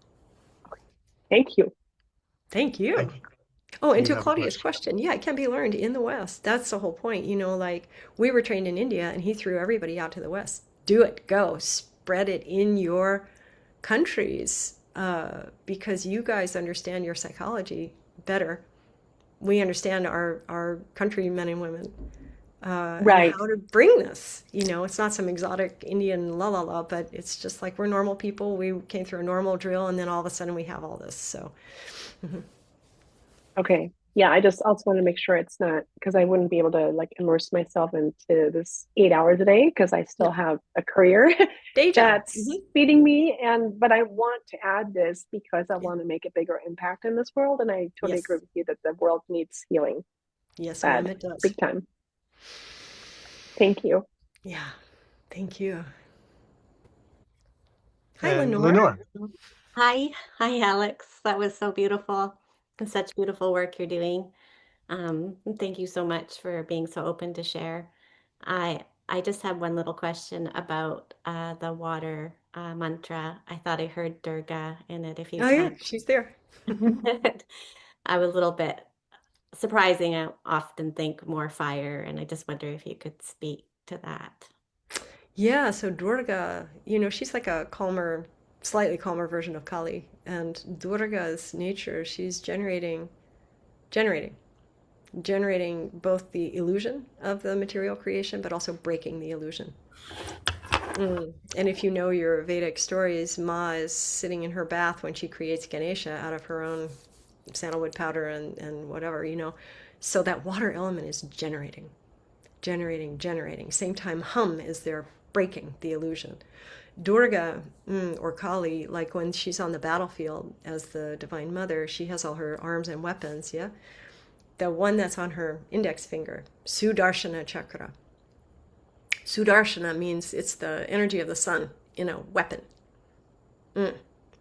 Speaker 6: Thank you.
Speaker 3: Thank you.
Speaker 1: Thank you.
Speaker 3: Oh, and
Speaker 1: You
Speaker 3: to
Speaker 1: have a
Speaker 3: Claudia's
Speaker 1: question.
Speaker 3: question, yeah, it can be learned in the West. That's the whole point. Like we were trained in India and he threw everybody out to the West. Do it, go, spread it in your countries because you guys understand your psychology better. We understand our countrymen and women and
Speaker 6: Right.
Speaker 3: how to bring this. It's not some exotic Indian la la la, but it's just like we're normal people. We came through a normal drill and then all of a sudden we have all this. So.
Speaker 6: Okay. Yeah, I just also want to make sure it's not, because I wouldn't be able to like immerse myself into this 8 hours a day because I still
Speaker 3: Yep.
Speaker 6: have a career
Speaker 3: Day job.
Speaker 6: that's feeding me, but I want to add this because I
Speaker 3: Yeah.
Speaker 6: want to make a bigger impact in this world, and I totally agree
Speaker 3: Yes.
Speaker 6: with you that the world needs healing
Speaker 3: Yes, ma'am,
Speaker 6: bad,
Speaker 3: it does.
Speaker 6: big time. Thank you.
Speaker 3: Yeah. Thank you. Hi,
Speaker 1: And
Speaker 3: Lenore.
Speaker 1: Lenore.
Speaker 7: Hi, Alex. That was so beautiful and such beautiful work you're doing. And thank you so much for being so open to share. I just have one little question about the water mantra. I thought I heard Durga in it a few
Speaker 3: Oh, yeah,
Speaker 7: times.
Speaker 3: she's there.
Speaker 7: I was a little bit surprising. I often think more fire, and I just wonder if you could speak to that.
Speaker 3: Yeah, so Durga, she's like a calmer, slightly calmer version of Kali. And Durga's nature, she's generating, generating both the illusion of the material creation, but also breaking the illusion. And if you know your Vedic stories, Ma is sitting in her bath when she creates Ganesha out of her own sandalwood powder and whatever. So that water element is generating, generating, generating. Same time, hum is there breaking the illusion. Durga, or Kali, like when she's on the battlefield as the Divine Mother, she has all her arms and weapons, yeah? The one that's on her index finger, Sudarshana Chakra. Sudarshana means it's the energy of the sun in a weapon.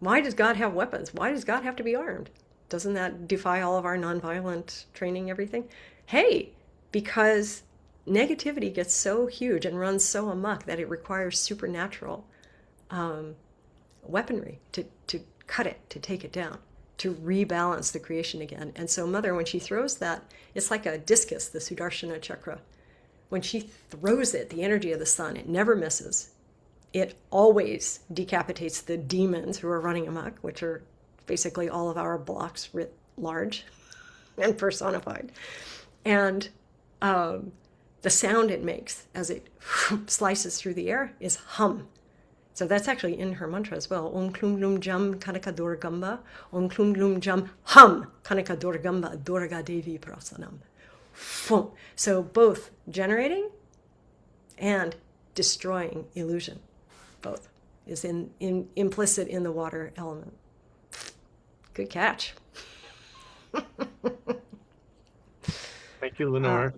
Speaker 3: Why does God have weapons? Why does God have to be armed? Doesn't that defy all of our nonviolent training, everything? Hey, because negativity gets so huge and runs so amok that it requires supernatural weaponry to cut it, to take it down, to rebalance the creation again. And so Mother, when she throws that, it's like a discus, the Sudarshana Chakra. When she throws it, the energy of the sun, it never misses. It always decapitates the demons who are running amok, which are basically all of our blocks writ large and personified. And the sound it makes as it slices through the air is hum. So that's actually in her mantra as well. Om klum glum jam kanaka durgamba. Om klum glum jam hum kanaka durgamba durga devi prasanam. So both generating and destroying illusion, both, is implicit in the water element. Good catch.
Speaker 1: Thank you, Lenore.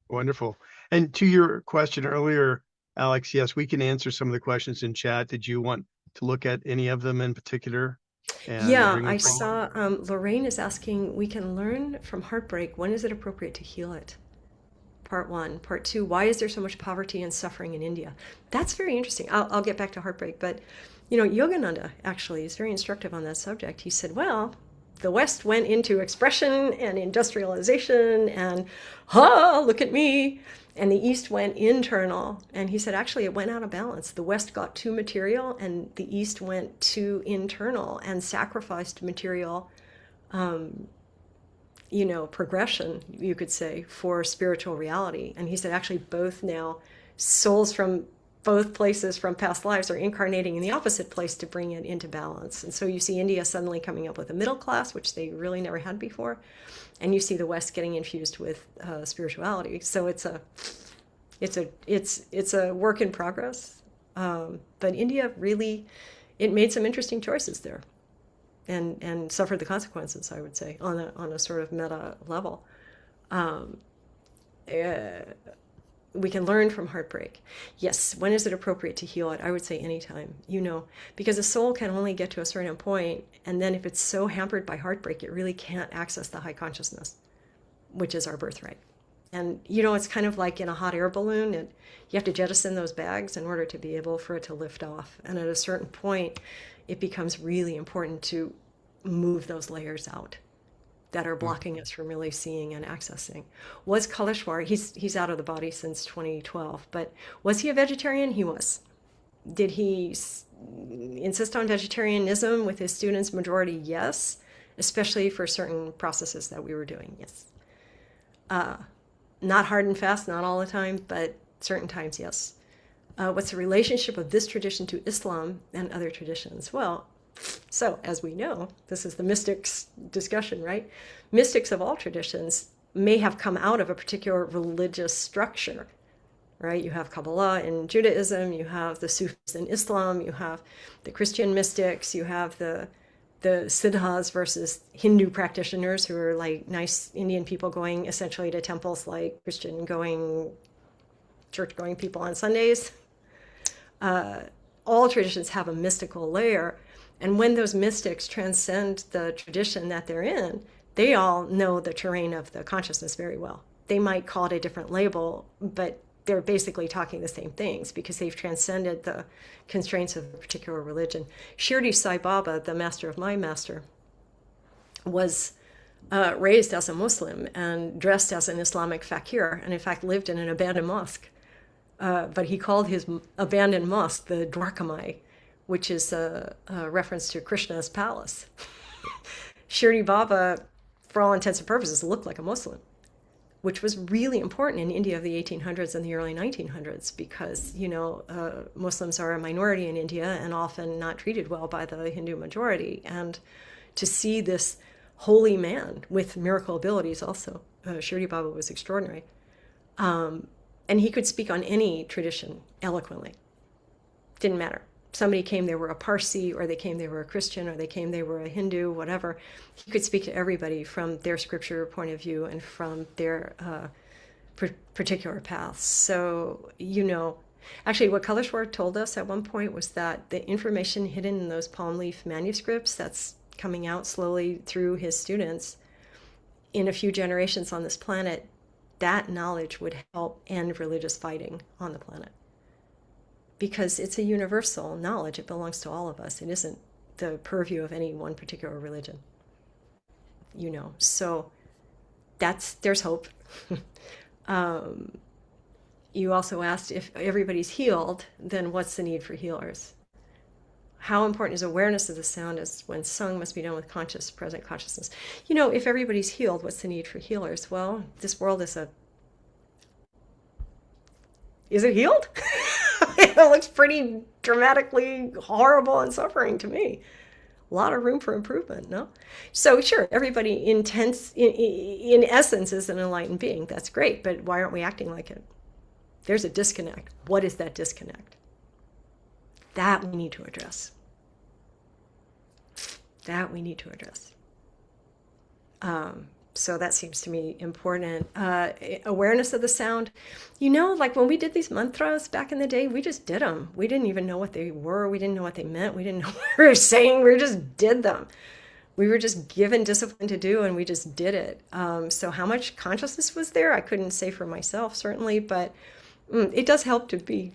Speaker 1: Wonderful. And to your question earlier, Alex, yes, we can answer some of the questions in chat. Did you want to look at any of them in particular?
Speaker 3: Yeah,
Speaker 1: bring them
Speaker 3: I
Speaker 1: forward?
Speaker 3: saw Lorraine is asking, we can learn from heartbreak. When is it appropriate to heal it? part one. Part two, why is there so much poverty and suffering in India? That's very interesting. I'll get back to heartbreak, but Yogananda actually is very instructive on that subject. He said, well, the West went into expression and industrialization and, look at me. And the East went internal. And he said, actually, it went out of balance. The West got too material and the East went too internal and sacrificed material, progression, you could say, for spiritual reality. And he said, actually, both now, souls from both places from past lives are incarnating in the opposite place to bring it into balance. And so you see India suddenly coming up with a middle class, which they really never had before. And you see the West getting infused with spirituality. So it's a work in progress. But India really, it made some interesting choices there, and suffered the consequences, I would say, on a sort of meta level. We can learn from heartbreak. Yes, when is it appropriate to heal it? I would say anytime, because a soul can only get to a certain point, and then if it's so hampered by heartbreak, it really can't access the high consciousness, which is our birthright. And, it's kind of like in a hot air balloon, you have to jettison those bags in order to be able for it to lift off. And at a certain point, it becomes really important to move those layers out that are blocking us from really seeing and accessing. Was Kaleshwar, he's out of the body since 2012, but was he a vegetarian? He was. Did he insist on vegetarianism with his students? Majority, yes, especially for certain processes that we were doing, yes. Not hard and fast, not all the time, but certain times, yes. What's the relationship of this tradition to Islam and other traditions? Well, so, as we know, this is the mystics discussion, right? Mystics of all traditions may have come out of a particular religious structure, right? You have Kabbalah in Judaism, you have the Sufis in Islam, you have the Christian mystics, you have the Siddhas versus Hindu practitioners who are like nice Indian people going essentially to temples like Christian going, church going people on Sundays. All traditions have a mystical layer. And when those mystics transcend the tradition that they're in, they all know the terrain of the consciousness very well. They might call it a different label, but they're basically talking the same things because they've transcended the constraints of a particular religion. Shirdi Sai Baba, the master of my master, was raised as a Muslim and dressed as an Islamic fakir, and in fact lived in an abandoned mosque. But he called his abandoned mosque the Dwarkamai, which is a reference to Krishna's palace. Shirdi Baba, for all intents and purposes, looked like a Muslim, which was really important in India of the 1800s and the early 1900s because, Muslims are a minority in India and often not treated well by the Hindu majority. And to see this holy man with miracle abilities also, Shirdi Baba was extraordinary. And he could speak on any tradition eloquently. Didn't matter. Somebody came, they were a Parsi, or they came, they were a Christian, or they came, they were a Hindu, whatever. He could speak to everybody from their scripture point of view and from their particular paths. So, actually what Kaleshwar told us at one point was that the information hidden in those palm leaf manuscripts that's coming out slowly through his students in a few generations on this planet, that knowledge would help end religious fighting on the planet. Because it's a universal knowledge. It belongs to all of us. It isn't the purview of any one particular religion. So there's hope. You also asked if everybody's healed, then what's the need for healers? How important is awareness of the sound as when sung must be done with present consciousness? If everybody's healed, what's the need for healers? Well, this world is it healed? It looks pretty dramatically horrible and suffering to me. A lot of room for improvement, no? So sure, everybody in essence is an enlightened being. That's great, but why aren't we acting like it? There's a disconnect. What is that disconnect? That we need to address. So that seems to me important. Awareness of the sound. Like when we did these mantras back in the day, we just did them. We didn't even know what they were. We didn't know what they meant. We didn't know what we were saying. We just did them. We were just given discipline to do, and we just did it. So how much consciousness was there? I couldn't say for myself, certainly, but it does help to be,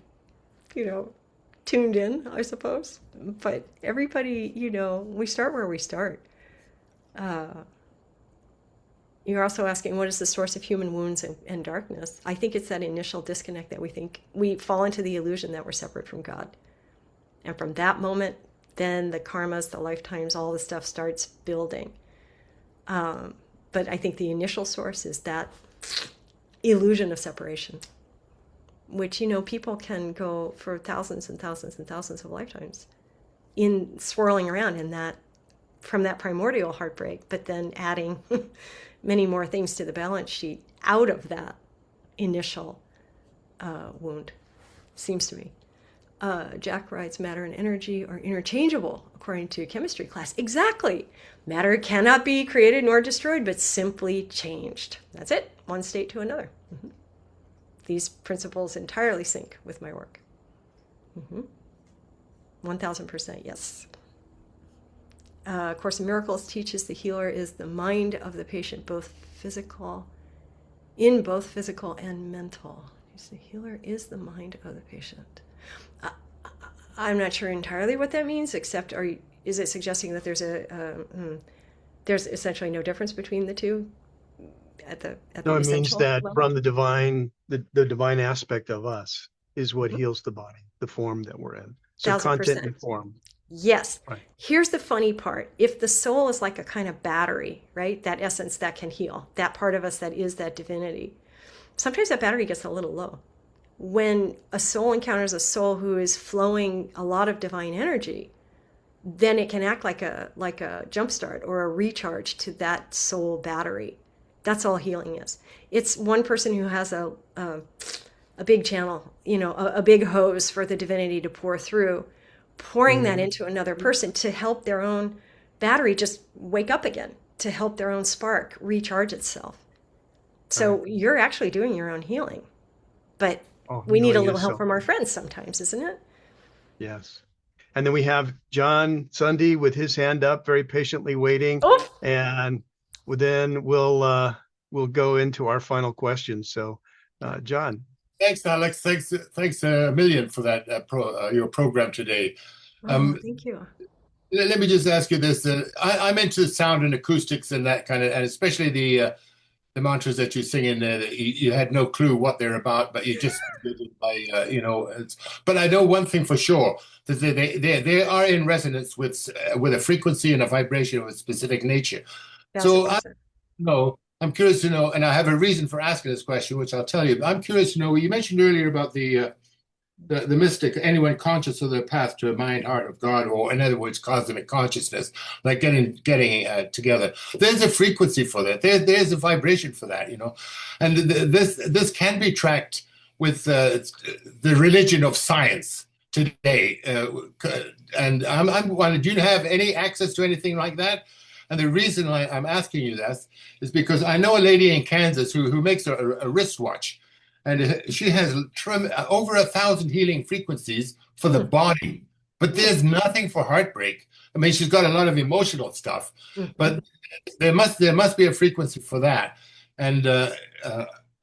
Speaker 3: tuned in, I suppose. But everybody, we start where we start. You're also asking, what is the source of human wounds and darkness? I think it's that initial disconnect that we think we fall into the illusion that we're separate from God. And from that moment, then the karmas, the lifetimes, all the stuff starts building. But I think the initial source is that illusion of separation, which, people can go for thousands and thousands and thousands of lifetimes in swirling around in that, from that primordial heartbreak, but then adding many more things to the balance sheet out of that initial wound, seems to me. Jack writes, matter and energy are interchangeable according to chemistry class. Exactly. Matter cannot be created nor destroyed, but simply changed. That's it. One state to another. Mm-hmm. These principles entirely sync with my work. Mm-hmm. 1000%, yes. Course in Miracles teaches the healer is the mind of the patient, both physical and mental. The healer is the mind of the patient. I'm not sure entirely what that means, except is it suggesting that there's essentially no difference between the two at the
Speaker 1: No, it means that
Speaker 3: level?
Speaker 1: from the divine aspect of us is what heals the body, the form that we're in. So
Speaker 3: 1000%.
Speaker 1: content and form.
Speaker 3: Yes.
Speaker 1: Right.
Speaker 3: Here's the funny part. If the soul is like a kind of battery, right? That essence that can heal, that part of us that is that divinity. Sometimes that battery gets a little low. When a soul encounters a soul who is flowing a lot of divine energy, then it can act like a jump start or a recharge to that soul battery. That's all healing is. It's one person who has a big channel, a big hose for the divinity to pour through, pouring that into another person to help their own battery just wake up again, to help their own spark recharge itself. So you're actually doing your own healing, but we need a little help from our friends sometimes, isn't it?
Speaker 1: Yes. And then we have John Sunday with his hand up, very patiently waiting.
Speaker 3: Oh.
Speaker 1: And then we'll go into our final questions. So, John.
Speaker 8: Thanks, Alex. Thanks a million for that your program today.
Speaker 3: Thank you.
Speaker 8: Let me just ask you this: I'm into sound and acoustics and that kind of, and especially the mantras that you sing in there. You had no clue what they're about, but you just did it by But I know one thing for sure: that they are in resonance with a frequency and a vibration of a specific nature. So I'm curious to know, and I have a reason for asking this question, which I'll tell you. But I'm curious to know. You mentioned earlier about the mystic, anyone conscious of the path to a mind, heart of God, or in other words, cosmic consciousness, like getting together. There's a frequency for that. There's a vibration for that, And this can be tracked with the religion of science today. And I'm wondering, do you have any access to anything like that? And the reason I'm asking you this is because I know a lady in Kansas who makes a wristwatch, and she has over 1,000 healing frequencies for the body, but there's nothing for heartbreak. I mean, she's got a lot of emotional stuff, but there must be a frequency for that. And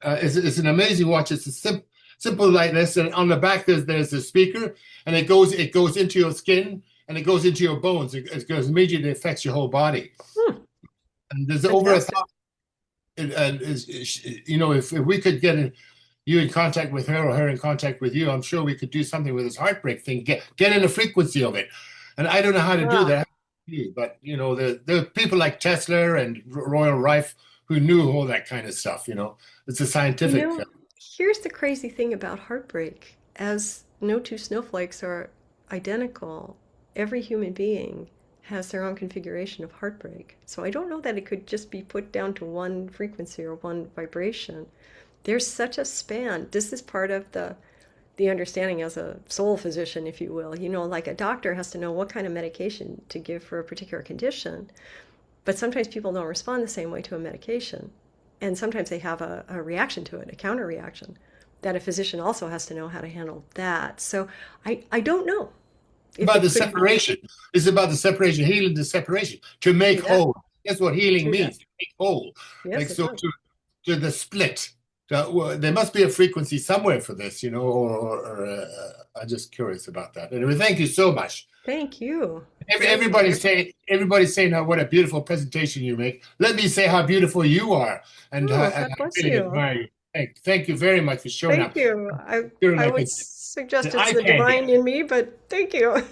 Speaker 8: it's an amazing watch. It's a simple like this, and on the back there's a speaker, and it goes into your skin. And it goes into your bones. It goes immediately affects your whole body. And there's over 1,000. And if we could get you in contact with her or her in contact with you, I'm sure we could do something with this heartbreak thing. Get in the frequency of it. And I don't know how to do that. But there are people like Tesla and Royal Rife who knew all that kind of stuff. It's a scientific.
Speaker 3: Here's the crazy thing about heartbreak: as no two snowflakes are identical, every human being has their own configuration of heartbreak. So I don't know that it could just be put down to one frequency or one vibration. There's such a span. This is part of the understanding as a soul physician, if you will. Like a doctor has to know what kind of medication to give for a particular condition. But sometimes people don't respond the same way to a medication. And sometimes they have a reaction to it, a counter reaction, that a physician also has to know how to handle that. So I don't know. If
Speaker 8: about
Speaker 3: it
Speaker 8: the
Speaker 3: could be.
Speaker 8: separation. It's about the separation, healing the separation, to make
Speaker 3: True that.
Speaker 8: whole. That's what healing
Speaker 3: True that.
Speaker 8: means, to make whole.
Speaker 3: Yes,
Speaker 8: Like
Speaker 3: it
Speaker 8: so,
Speaker 3: does.
Speaker 8: to the split. Well, there must be a frequency somewhere for this, or I'm just curious about that. Anyway, thank you so much.
Speaker 3: Thank you.
Speaker 8: Everybody's saying what a beautiful presentation you make. Let me say how beautiful you are, and
Speaker 3: Oh,
Speaker 8: I
Speaker 3: God bless
Speaker 8: really
Speaker 3: you.
Speaker 8: admire you. Thank you very much for showing
Speaker 3: Thank
Speaker 8: up.
Speaker 3: you.
Speaker 8: You're
Speaker 3: I
Speaker 8: like
Speaker 3: would
Speaker 8: a
Speaker 3: suggest
Speaker 8: the
Speaker 3: it's
Speaker 8: eye
Speaker 3: the
Speaker 8: candy.
Speaker 3: divine in me, but thank you.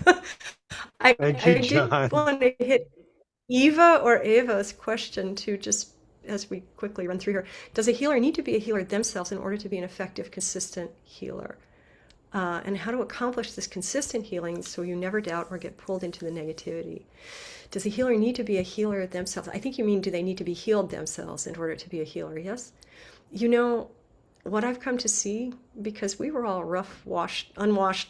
Speaker 3: I
Speaker 1: Thank you,
Speaker 3: did
Speaker 1: John.
Speaker 3: want to hit Eva or Ava's question too, just as we quickly run through here. Does a healer need to be a healer themselves in order to be an effective, consistent healer? And how to accomplish this consistent healing so you never doubt or get pulled into the negativity. Does a healer need to be a healer themselves? I think you mean, do they need to be healed themselves in order to be a healer? Yes. You know, what I've come to see, because we were all unwashed,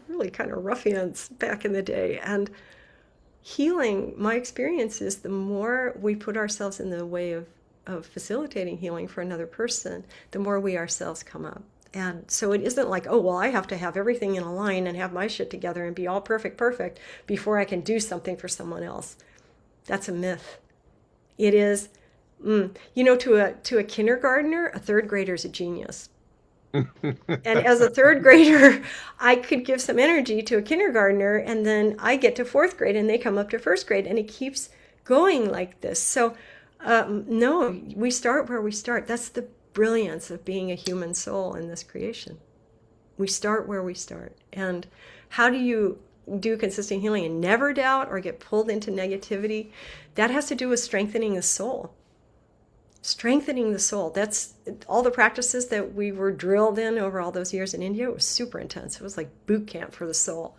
Speaker 3: really kind of ruffians back in the day. And healing, my experience is the more we put ourselves in the way of facilitating healing for another person, the more we ourselves come up. And so it isn't like, oh, well, I have to have everything in a line and have my shit together and be all perfect before I can do something for someone else. That's a myth. It is, to a kindergartner, a third grader is a genius. And as a third grader, I could give some energy to a kindergartner, and then I get to fourth grade and they come up to first grade, and it keeps going like this. So, no, we start where we start. That's the brilliance of being a human soul in this creation. We start where we start. And how do you do consistent healing and never doubt or get pulled into negativity? That has to do with strengthening the soul. Strengthening the soul. That's all the practices that we were drilled in over all those years in India. It was super intense. It was like boot camp for the soul.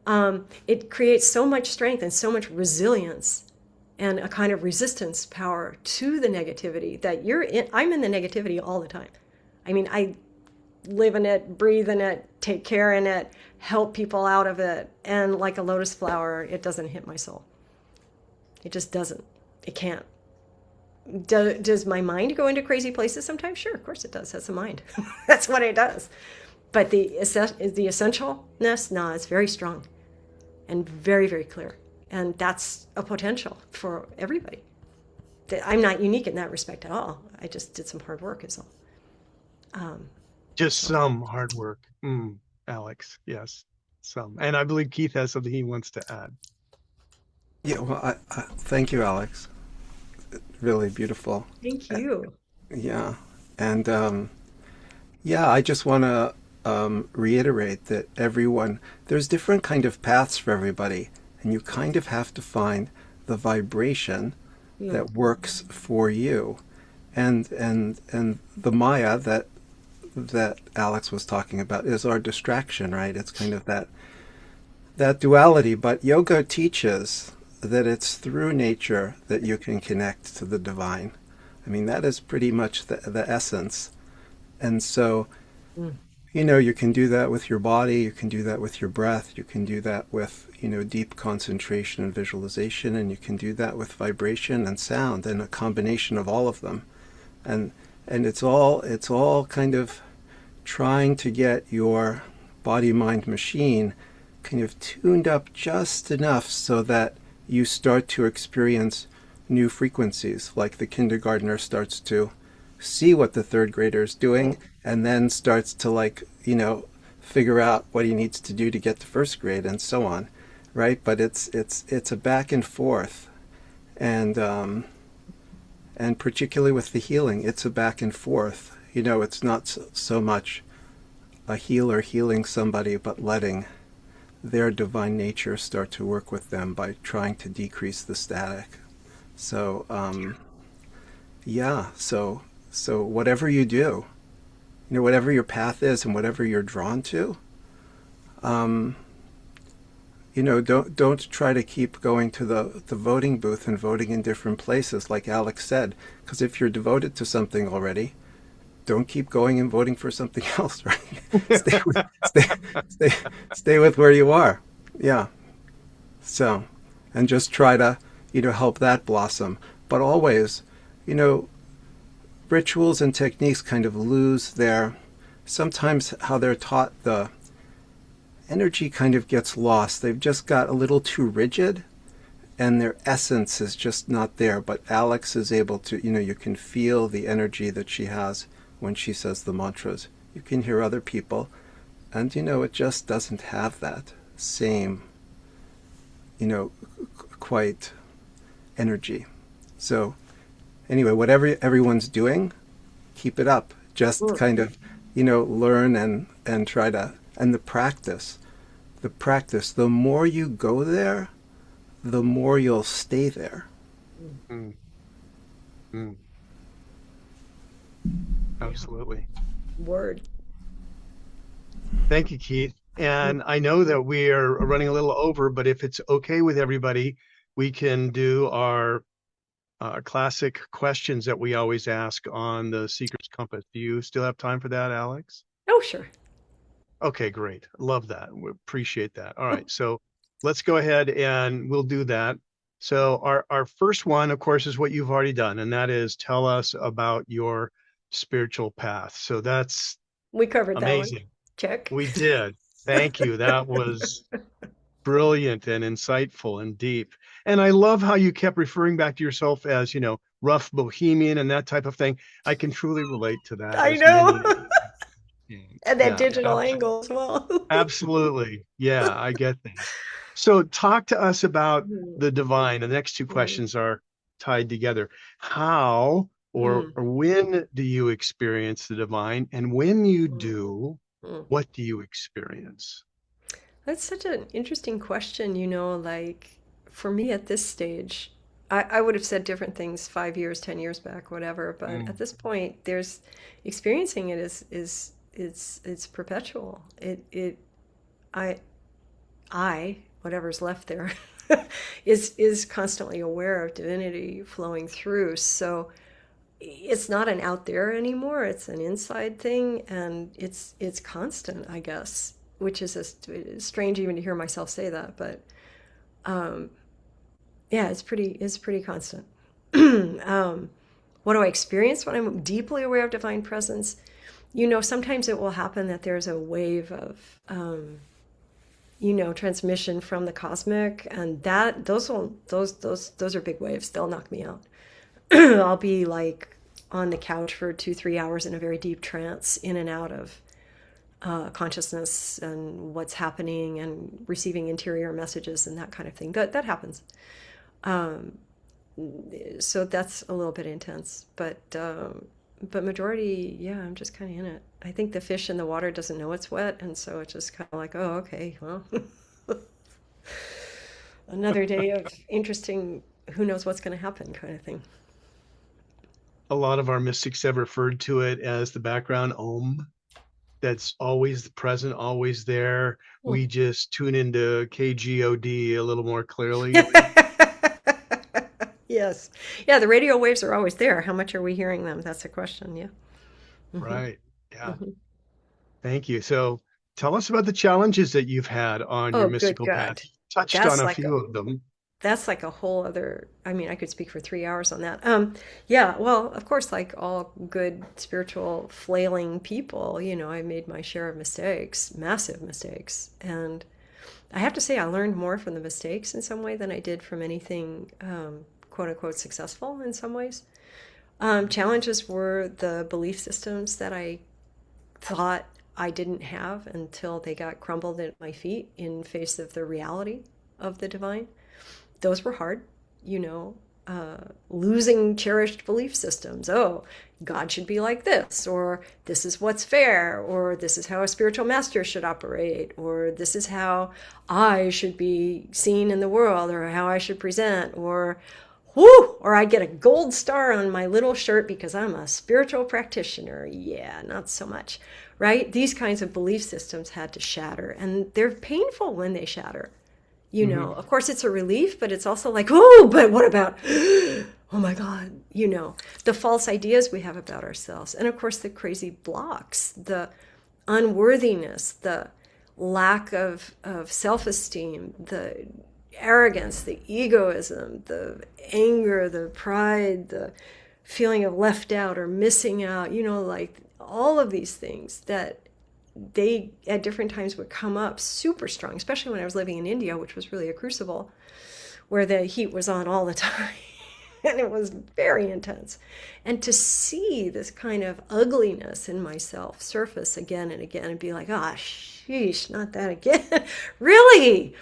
Speaker 3: It creates so much strength and so much resilience and a kind of resistance power to the negativity that I'm in the negativity all the time. I mean, I live in it, breathe in it, take care in it, help people out of it. And like a lotus flower, it doesn't hit my soul. It just doesn't. It can't. Does my mind go into crazy places sometimes? Sure, of course it does. That's a mind. That's what it does. But the essentialness, no, it's very strong and very, very clear. And that's a potential for everybody. I'm not unique in that respect at all. I just did some hard work is all.
Speaker 1: Just some hard work. Alex, yes, some. And I believe Keith has something he wants to add.
Speaker 2: Yeah, well, thank you, Alex. Really beautiful.
Speaker 3: Thank you.
Speaker 2: Yeah. And I just want to reiterate that there's different kind of paths for everybody. And you kind of have to find the vibration that works for you. And the Maya that Alex was talking about is our distraction, right? It's kind of that duality. But yoga teaches that it's through nature that you can connect to the divine. I mean, that is pretty much the essence. And so, you can do that with your body, you can do that with your breath, you can do that with, deep concentration and visualization, and you can do that with vibration and sound and a combination of all of them. And it's all kind of trying to get your body-mind machine kind of tuned up just enough so that you start to experience new frequencies, like the kindergartner starts to see what the third grader is doing and then starts to figure out what he needs to do to get to first grade and so on, right? But it's a back and forth, and particularly with the healing, it's a back and forth. It's not so much a healer healing somebody, but letting their divine nature start to work with them by trying to decrease the static. So, so whatever you do, whatever your path is and whatever you're drawn to, don't try to keep going to the voting booth and voting in different places, like Alex said, because if you're devoted to something already, don't keep going and voting for something else, right? Stay with where you are. Yeah. So, and just try to, help that blossom. But always, rituals and techniques kind of lose sometimes how they're taught energy kind of gets lost. They've just got a little too rigid, and their essence is just not there. But Alx is able to, you can feel the energy that she has when she says the mantras. You can hear other people, and, it just doesn't have that same, quite energy. So anyway, whatever everyone's doing, keep it up. Just kind of, learn and try to, and the practice, the more you go there, the more you'll stay there.
Speaker 1: Mm. Mm. Absolutely.
Speaker 3: Word.
Speaker 1: Thank you, Keith. And I know that we are running a little over, but if it's okay with everybody, we can do our classic questions that we always ask on the Seeker's Compass. Do you still have time for that, Alx?
Speaker 3: Oh, sure.
Speaker 1: Okay, great. Love that. We appreciate that. All right. So let's go ahead and we'll do that. So our first one, of course, is what you've already done, and that is tell us about your spiritual path. So that's
Speaker 3: We covered
Speaker 1: amazing.
Speaker 3: that one. Check.
Speaker 1: We did. Thank you. That was brilliant and insightful and deep. And I love how you kept referring back to yourself as, rough bohemian and that type of thing. I can truly relate to that.
Speaker 3: I
Speaker 1: as
Speaker 3: know.
Speaker 1: many-
Speaker 3: And that
Speaker 1: Yeah,
Speaker 3: digital angle as well.
Speaker 1: absolutely. Yeah, I get that. So talk to us about the divine. The next two questions are tied together. How or when do you experience the divine? And when you do, what do you experience?
Speaker 3: That's such an interesting question, like for me at this stage, I would have said different things 5 years, 10 years back, whatever. But at this point, there's experiencing it it's perpetual. I whatever's left there is constantly aware of divinity flowing through. So it's not an out there anymore. It's an inside thing, and it's constant, I guess, which is strange even to hear myself say that. But yeah, it's pretty constant. What do I experience when I'm deeply aware of divine presence? Sometimes it will happen that there's a wave of transmission from the cosmic, and those are big waves. They'll knock me out. I'll be like on the couch for 2-3 hours in a very deep trance, in and out of consciousness and what's happening, and receiving interior messages and that kind of thing. That happens. So that's a little bit intense, but majority, yeah, I'm just kind of in it. I think the fish in the water doesn't know it's wet, and so it's just kind of like, oh, okay, well, another day of interesting, who knows what's going to happen kind of thing.
Speaker 1: A lot of our mystics have referred to it as the background Om. That's always present, always there. We just tune into KGOD a little more clearly.
Speaker 3: Yes. Yeah, the radio waves are always there. How much are we hearing them? That's the question, yeah.
Speaker 1: Right. Yeah. Thank you. So tell us about the challenges that you've had on your mystical path. You touched on a few of them.
Speaker 3: That's like a whole other, I could speak for 3 hours on that. Yeah, well, of course, like all good spiritual flailing people, I made my share of mistakes, massive mistakes. And I have to say, I learned more from the mistakes in some way than I did from anything, quote unquote, successful in some ways. Challenges were the belief systems that I thought I didn't have until they got crumbled at my feet in face of the reality of the divine. Those were hard, losing cherished belief systems. Oh, God should be like this, or this is what's fair, or this is how a spiritual master should operate, or this is how I should be seen in the world, or how I should present, or I get a gold star on my little shirt because I'm a spiritual practitioner. Yeah, not so much, right? These kinds of belief systems had to shatter, and they're painful when they shatter. Of course it's a relief, but it's also like, oh, but what about, oh my God, the false ideas we have about ourselves. And of course the crazy blocks, the unworthiness, the lack of self-esteem, the arrogance, the egoism, the anger, the pride, the feeling of left out or missing out, like all of these things that they at different times would come up super strong, especially when I was living in India, which was really a crucible where the heat was on all the time. And it was very intense. And to see this kind of ugliness in myself surface again and again and be like, ah, sheesh, not that again. Really?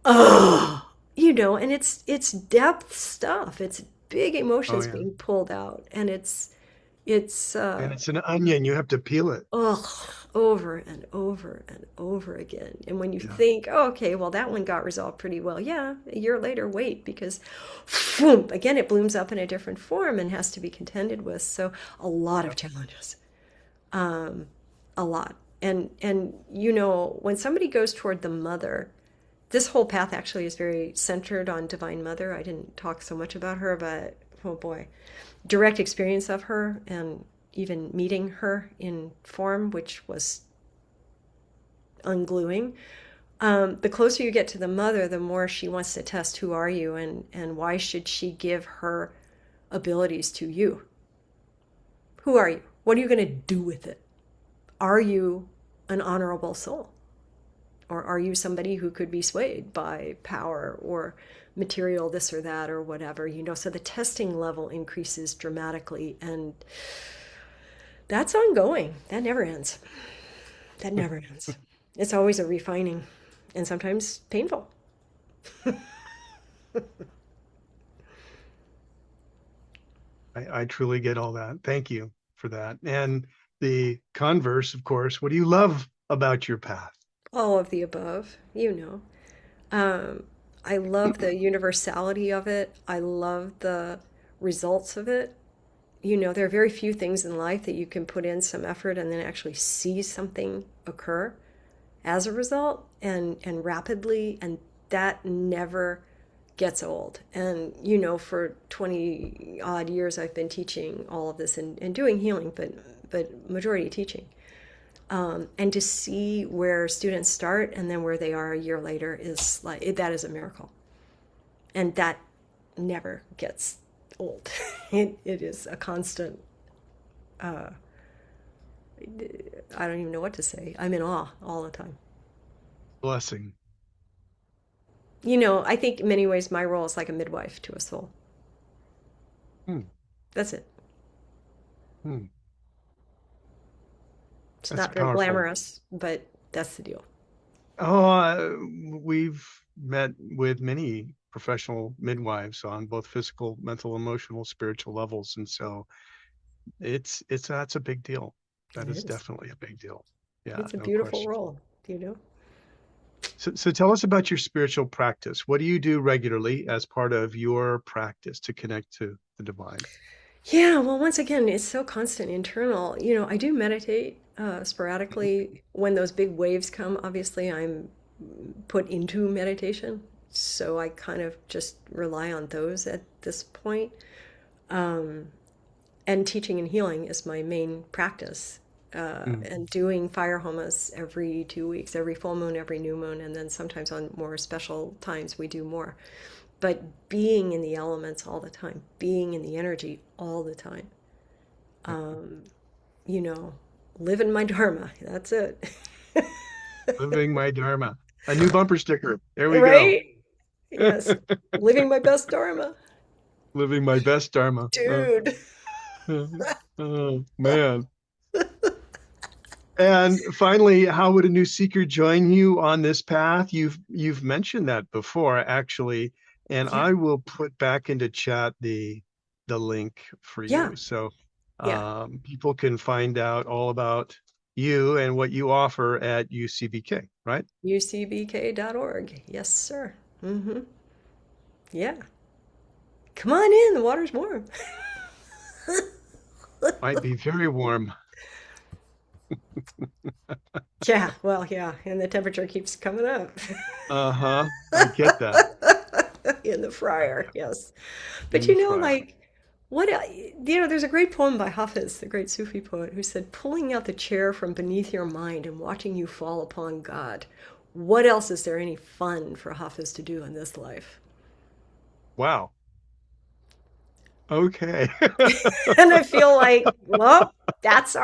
Speaker 3: Oh, and it's depth stuff. It's big
Speaker 1: Oh
Speaker 3: emotions
Speaker 1: yeah.
Speaker 3: being pulled out. And it's
Speaker 1: And it's an onion. You have to peel it.
Speaker 3: over and over and over again. And when you
Speaker 1: Yeah.
Speaker 3: think, oh, okay, well, that one got resolved pretty well. Yeah, a year later, wait, because phoom, again, it blooms up in a different form and has to be contended with. So a lot of challenges, um, a lot. And when somebody goes toward the mother, this whole path actually is very centered on Divine Mother. I didn't talk so much about her, but oh boy, direct experience of her and even meeting her in form, which was ungluing. The closer you get to the mother, the more she wants to test who are you and why should she give her abilities to you? Who are you? What are you going to do with it? Are you an honorable soul? Or are you somebody who could be swayed by power or material, this or that, or whatever, so the testing level increases dramatically, and that's ongoing. That never ends. That never ends. It's always a refining and sometimes painful.
Speaker 1: I truly get all that. Thank you for that. And the converse, of course, what do you love about your path?
Speaker 3: All of the above, I love the universality of it. I love the results of it. There are very few things in life that you can put in some effort and then actually see something occur as a result and rapidly, and that never gets old. And for 20 odd years I've been teaching all of this and doing healing, but majority teaching. And to see where students start and then where they are a year later is that is a miracle. And that never gets old. It is a constant, I don't even know what to say. I'm in awe all the time.
Speaker 1: Blessing.
Speaker 3: I think in many ways my role is like a midwife to a soul. That's it. It's
Speaker 1: That's
Speaker 3: not very
Speaker 1: powerful.
Speaker 3: glamorous, but that's the deal.
Speaker 1: We've met with many professional midwives on both physical, mental, emotional, spiritual levels, and so that's a big deal. That
Speaker 3: It
Speaker 1: is
Speaker 3: is.
Speaker 1: definitely a big deal. Yeah,
Speaker 3: It's a
Speaker 1: no
Speaker 3: beautiful
Speaker 1: question.
Speaker 3: role,
Speaker 1: So tell us about your spiritual practice. What do you do regularly as part of your practice to connect to the divine?
Speaker 3: Yeah, well, once again, it's so constant internal. I do meditate sporadically. When those big waves come, obviously, I'm put into meditation. So I kind of just rely on those at this point. Um, and teaching and healing is my main practice. And doing fire homas every 2 weeks, every full moon, every new moon, and then sometimes on more special times we do more. But being in the elements all the time, being in the energy all the time, living my dharma. That's it.
Speaker 1: Living my dharma. A new bumper sticker. There we
Speaker 3: Right?
Speaker 1: go.
Speaker 3: Yes. Living my best dharma.
Speaker 1: Living my best dharma.
Speaker 3: Dude.
Speaker 1: Oh man. And finally, how would a new seeker join you on this path? You've mentioned that before, actually, and
Speaker 3: Yeah.
Speaker 1: I will put back into chat the link for
Speaker 3: Yeah.
Speaker 1: you, so
Speaker 3: Yeah.
Speaker 1: people can find out all about you and what you offer at UCBK, right?
Speaker 3: UCBK.org. Yes, sir. Yeah. Come on in. The water's warm.
Speaker 1: Might be very warm.
Speaker 3: Yeah. Well, yeah. And the temperature keeps coming up.
Speaker 1: Uh-huh. I get that.
Speaker 3: In the fryer. Yes. But
Speaker 1: In the fryer.
Speaker 3: there's a great poem by Hafiz, the great Sufi poet, who said, pulling out the chair from beneath your mind and watching you fall upon God. What else is there any fun for Hafiz to do in this life?
Speaker 1: Wow. Okay.
Speaker 3: And I feel like, well, that's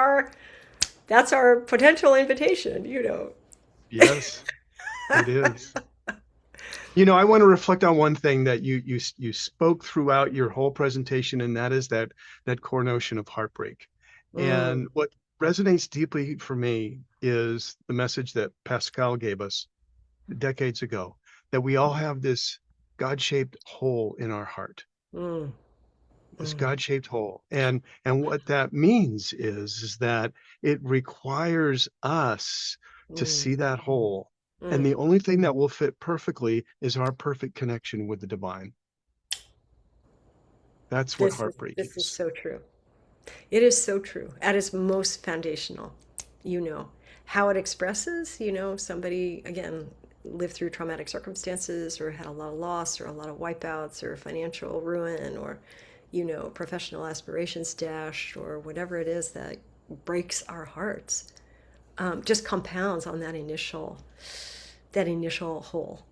Speaker 3: That's our potential invitation, you know.
Speaker 1: Yes, it is. I want to reflect on one thing that you spoke throughout your whole presentation, and that is that core notion of heartbreak.
Speaker 3: Mm,
Speaker 1: And what resonates deeply for me is the message that Pascal gave us decades ago, that we all have this God-shaped hole in our heart,
Speaker 3: mm,
Speaker 1: this
Speaker 3: mm.
Speaker 1: God-shaped hole. And what that means is that it requires us to
Speaker 3: Mm,
Speaker 1: see that hole. And
Speaker 3: mm.
Speaker 1: the only thing that will fit perfectly is our perfect connection with the divine. That's what heartbreak
Speaker 3: This is
Speaker 1: is.
Speaker 3: so true. It is so true. At its most foundational, you know. How it expresses, somebody again lived through traumatic circumstances or had a lot of loss or a lot of wipeouts or financial ruin or, professional aspirations dashed or whatever it is that breaks our hearts. Just compounds on that initial hole.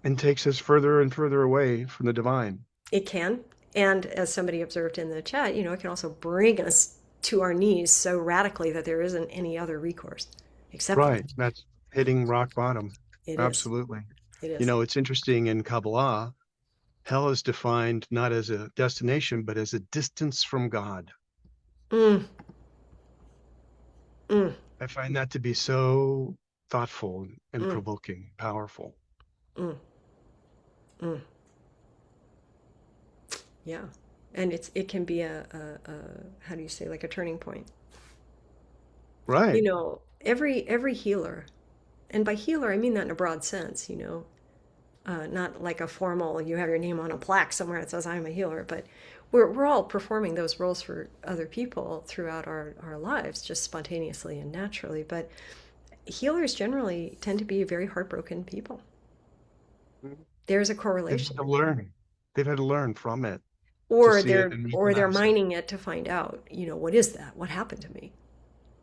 Speaker 1: And takes us further and further away from the divine.
Speaker 3: It can. And as somebody observed in the chat, it can also bring us to our knees so radically that there isn't any other recourse except for
Speaker 1: Right.
Speaker 3: that.
Speaker 1: That's hitting rock bottom.
Speaker 3: It is.
Speaker 1: Absolutely.
Speaker 3: It is.
Speaker 1: It's interesting in Kabbalah, hell is defined not as a destination, but as a distance from God.
Speaker 3: Mm, mm,
Speaker 1: I find that to be so thoughtful and
Speaker 3: mm,
Speaker 1: provoking, powerful.
Speaker 3: mm, mm. Yeah. And it can be a how do you say, like a turning point.
Speaker 1: Right.
Speaker 3: Every healer, and by healer I mean that in a broad sense, not like a formal, you have your name on a plaque somewhere that says I'm a healer, but we're all performing those roles for other people throughout our lives, just spontaneously and naturally. But healers generally tend to be very heartbroken people. There's a
Speaker 1: They've
Speaker 3: correlation.
Speaker 1: had to learn. They've had to learn from it to
Speaker 3: Or
Speaker 1: see it
Speaker 3: they're
Speaker 1: and
Speaker 3: or they're
Speaker 1: recognize it.
Speaker 3: mining it to find out, what is that? What happened to me?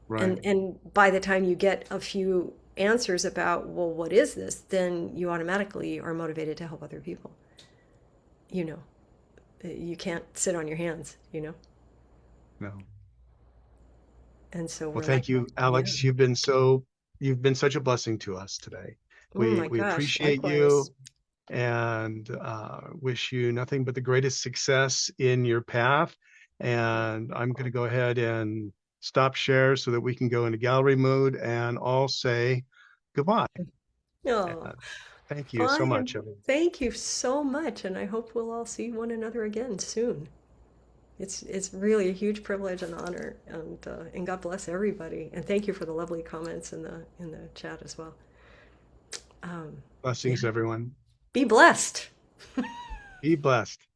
Speaker 1: Right.
Speaker 3: And by the time you get a few answers about, well, what is this? Then you automatically are motivated to help other people. You know, you can't sit on your hands.
Speaker 1: No.
Speaker 3: And so
Speaker 1: Well,
Speaker 3: we're like,
Speaker 1: thank you,
Speaker 3: yeah.
Speaker 1: Alex. You've been such a blessing to us today.
Speaker 3: Oh my
Speaker 1: We
Speaker 3: gosh,
Speaker 1: appreciate
Speaker 3: likewise.
Speaker 1: you and wish you nothing but the greatest success in your path. And I'm going to go ahead and stop share so that we can go into gallery mode and all say goodbye.
Speaker 3: Oh,
Speaker 1: And thank you so
Speaker 3: fine.
Speaker 1: much, everyone.
Speaker 3: Thank you so much, and I hope we'll all see one another again soon. It's really a huge privilege and honor, and God bless everybody. And thank you for the lovely comments in the chat as well. Yeah,
Speaker 1: Blessings, everyone.
Speaker 3: be blessed.
Speaker 1: Be blessed.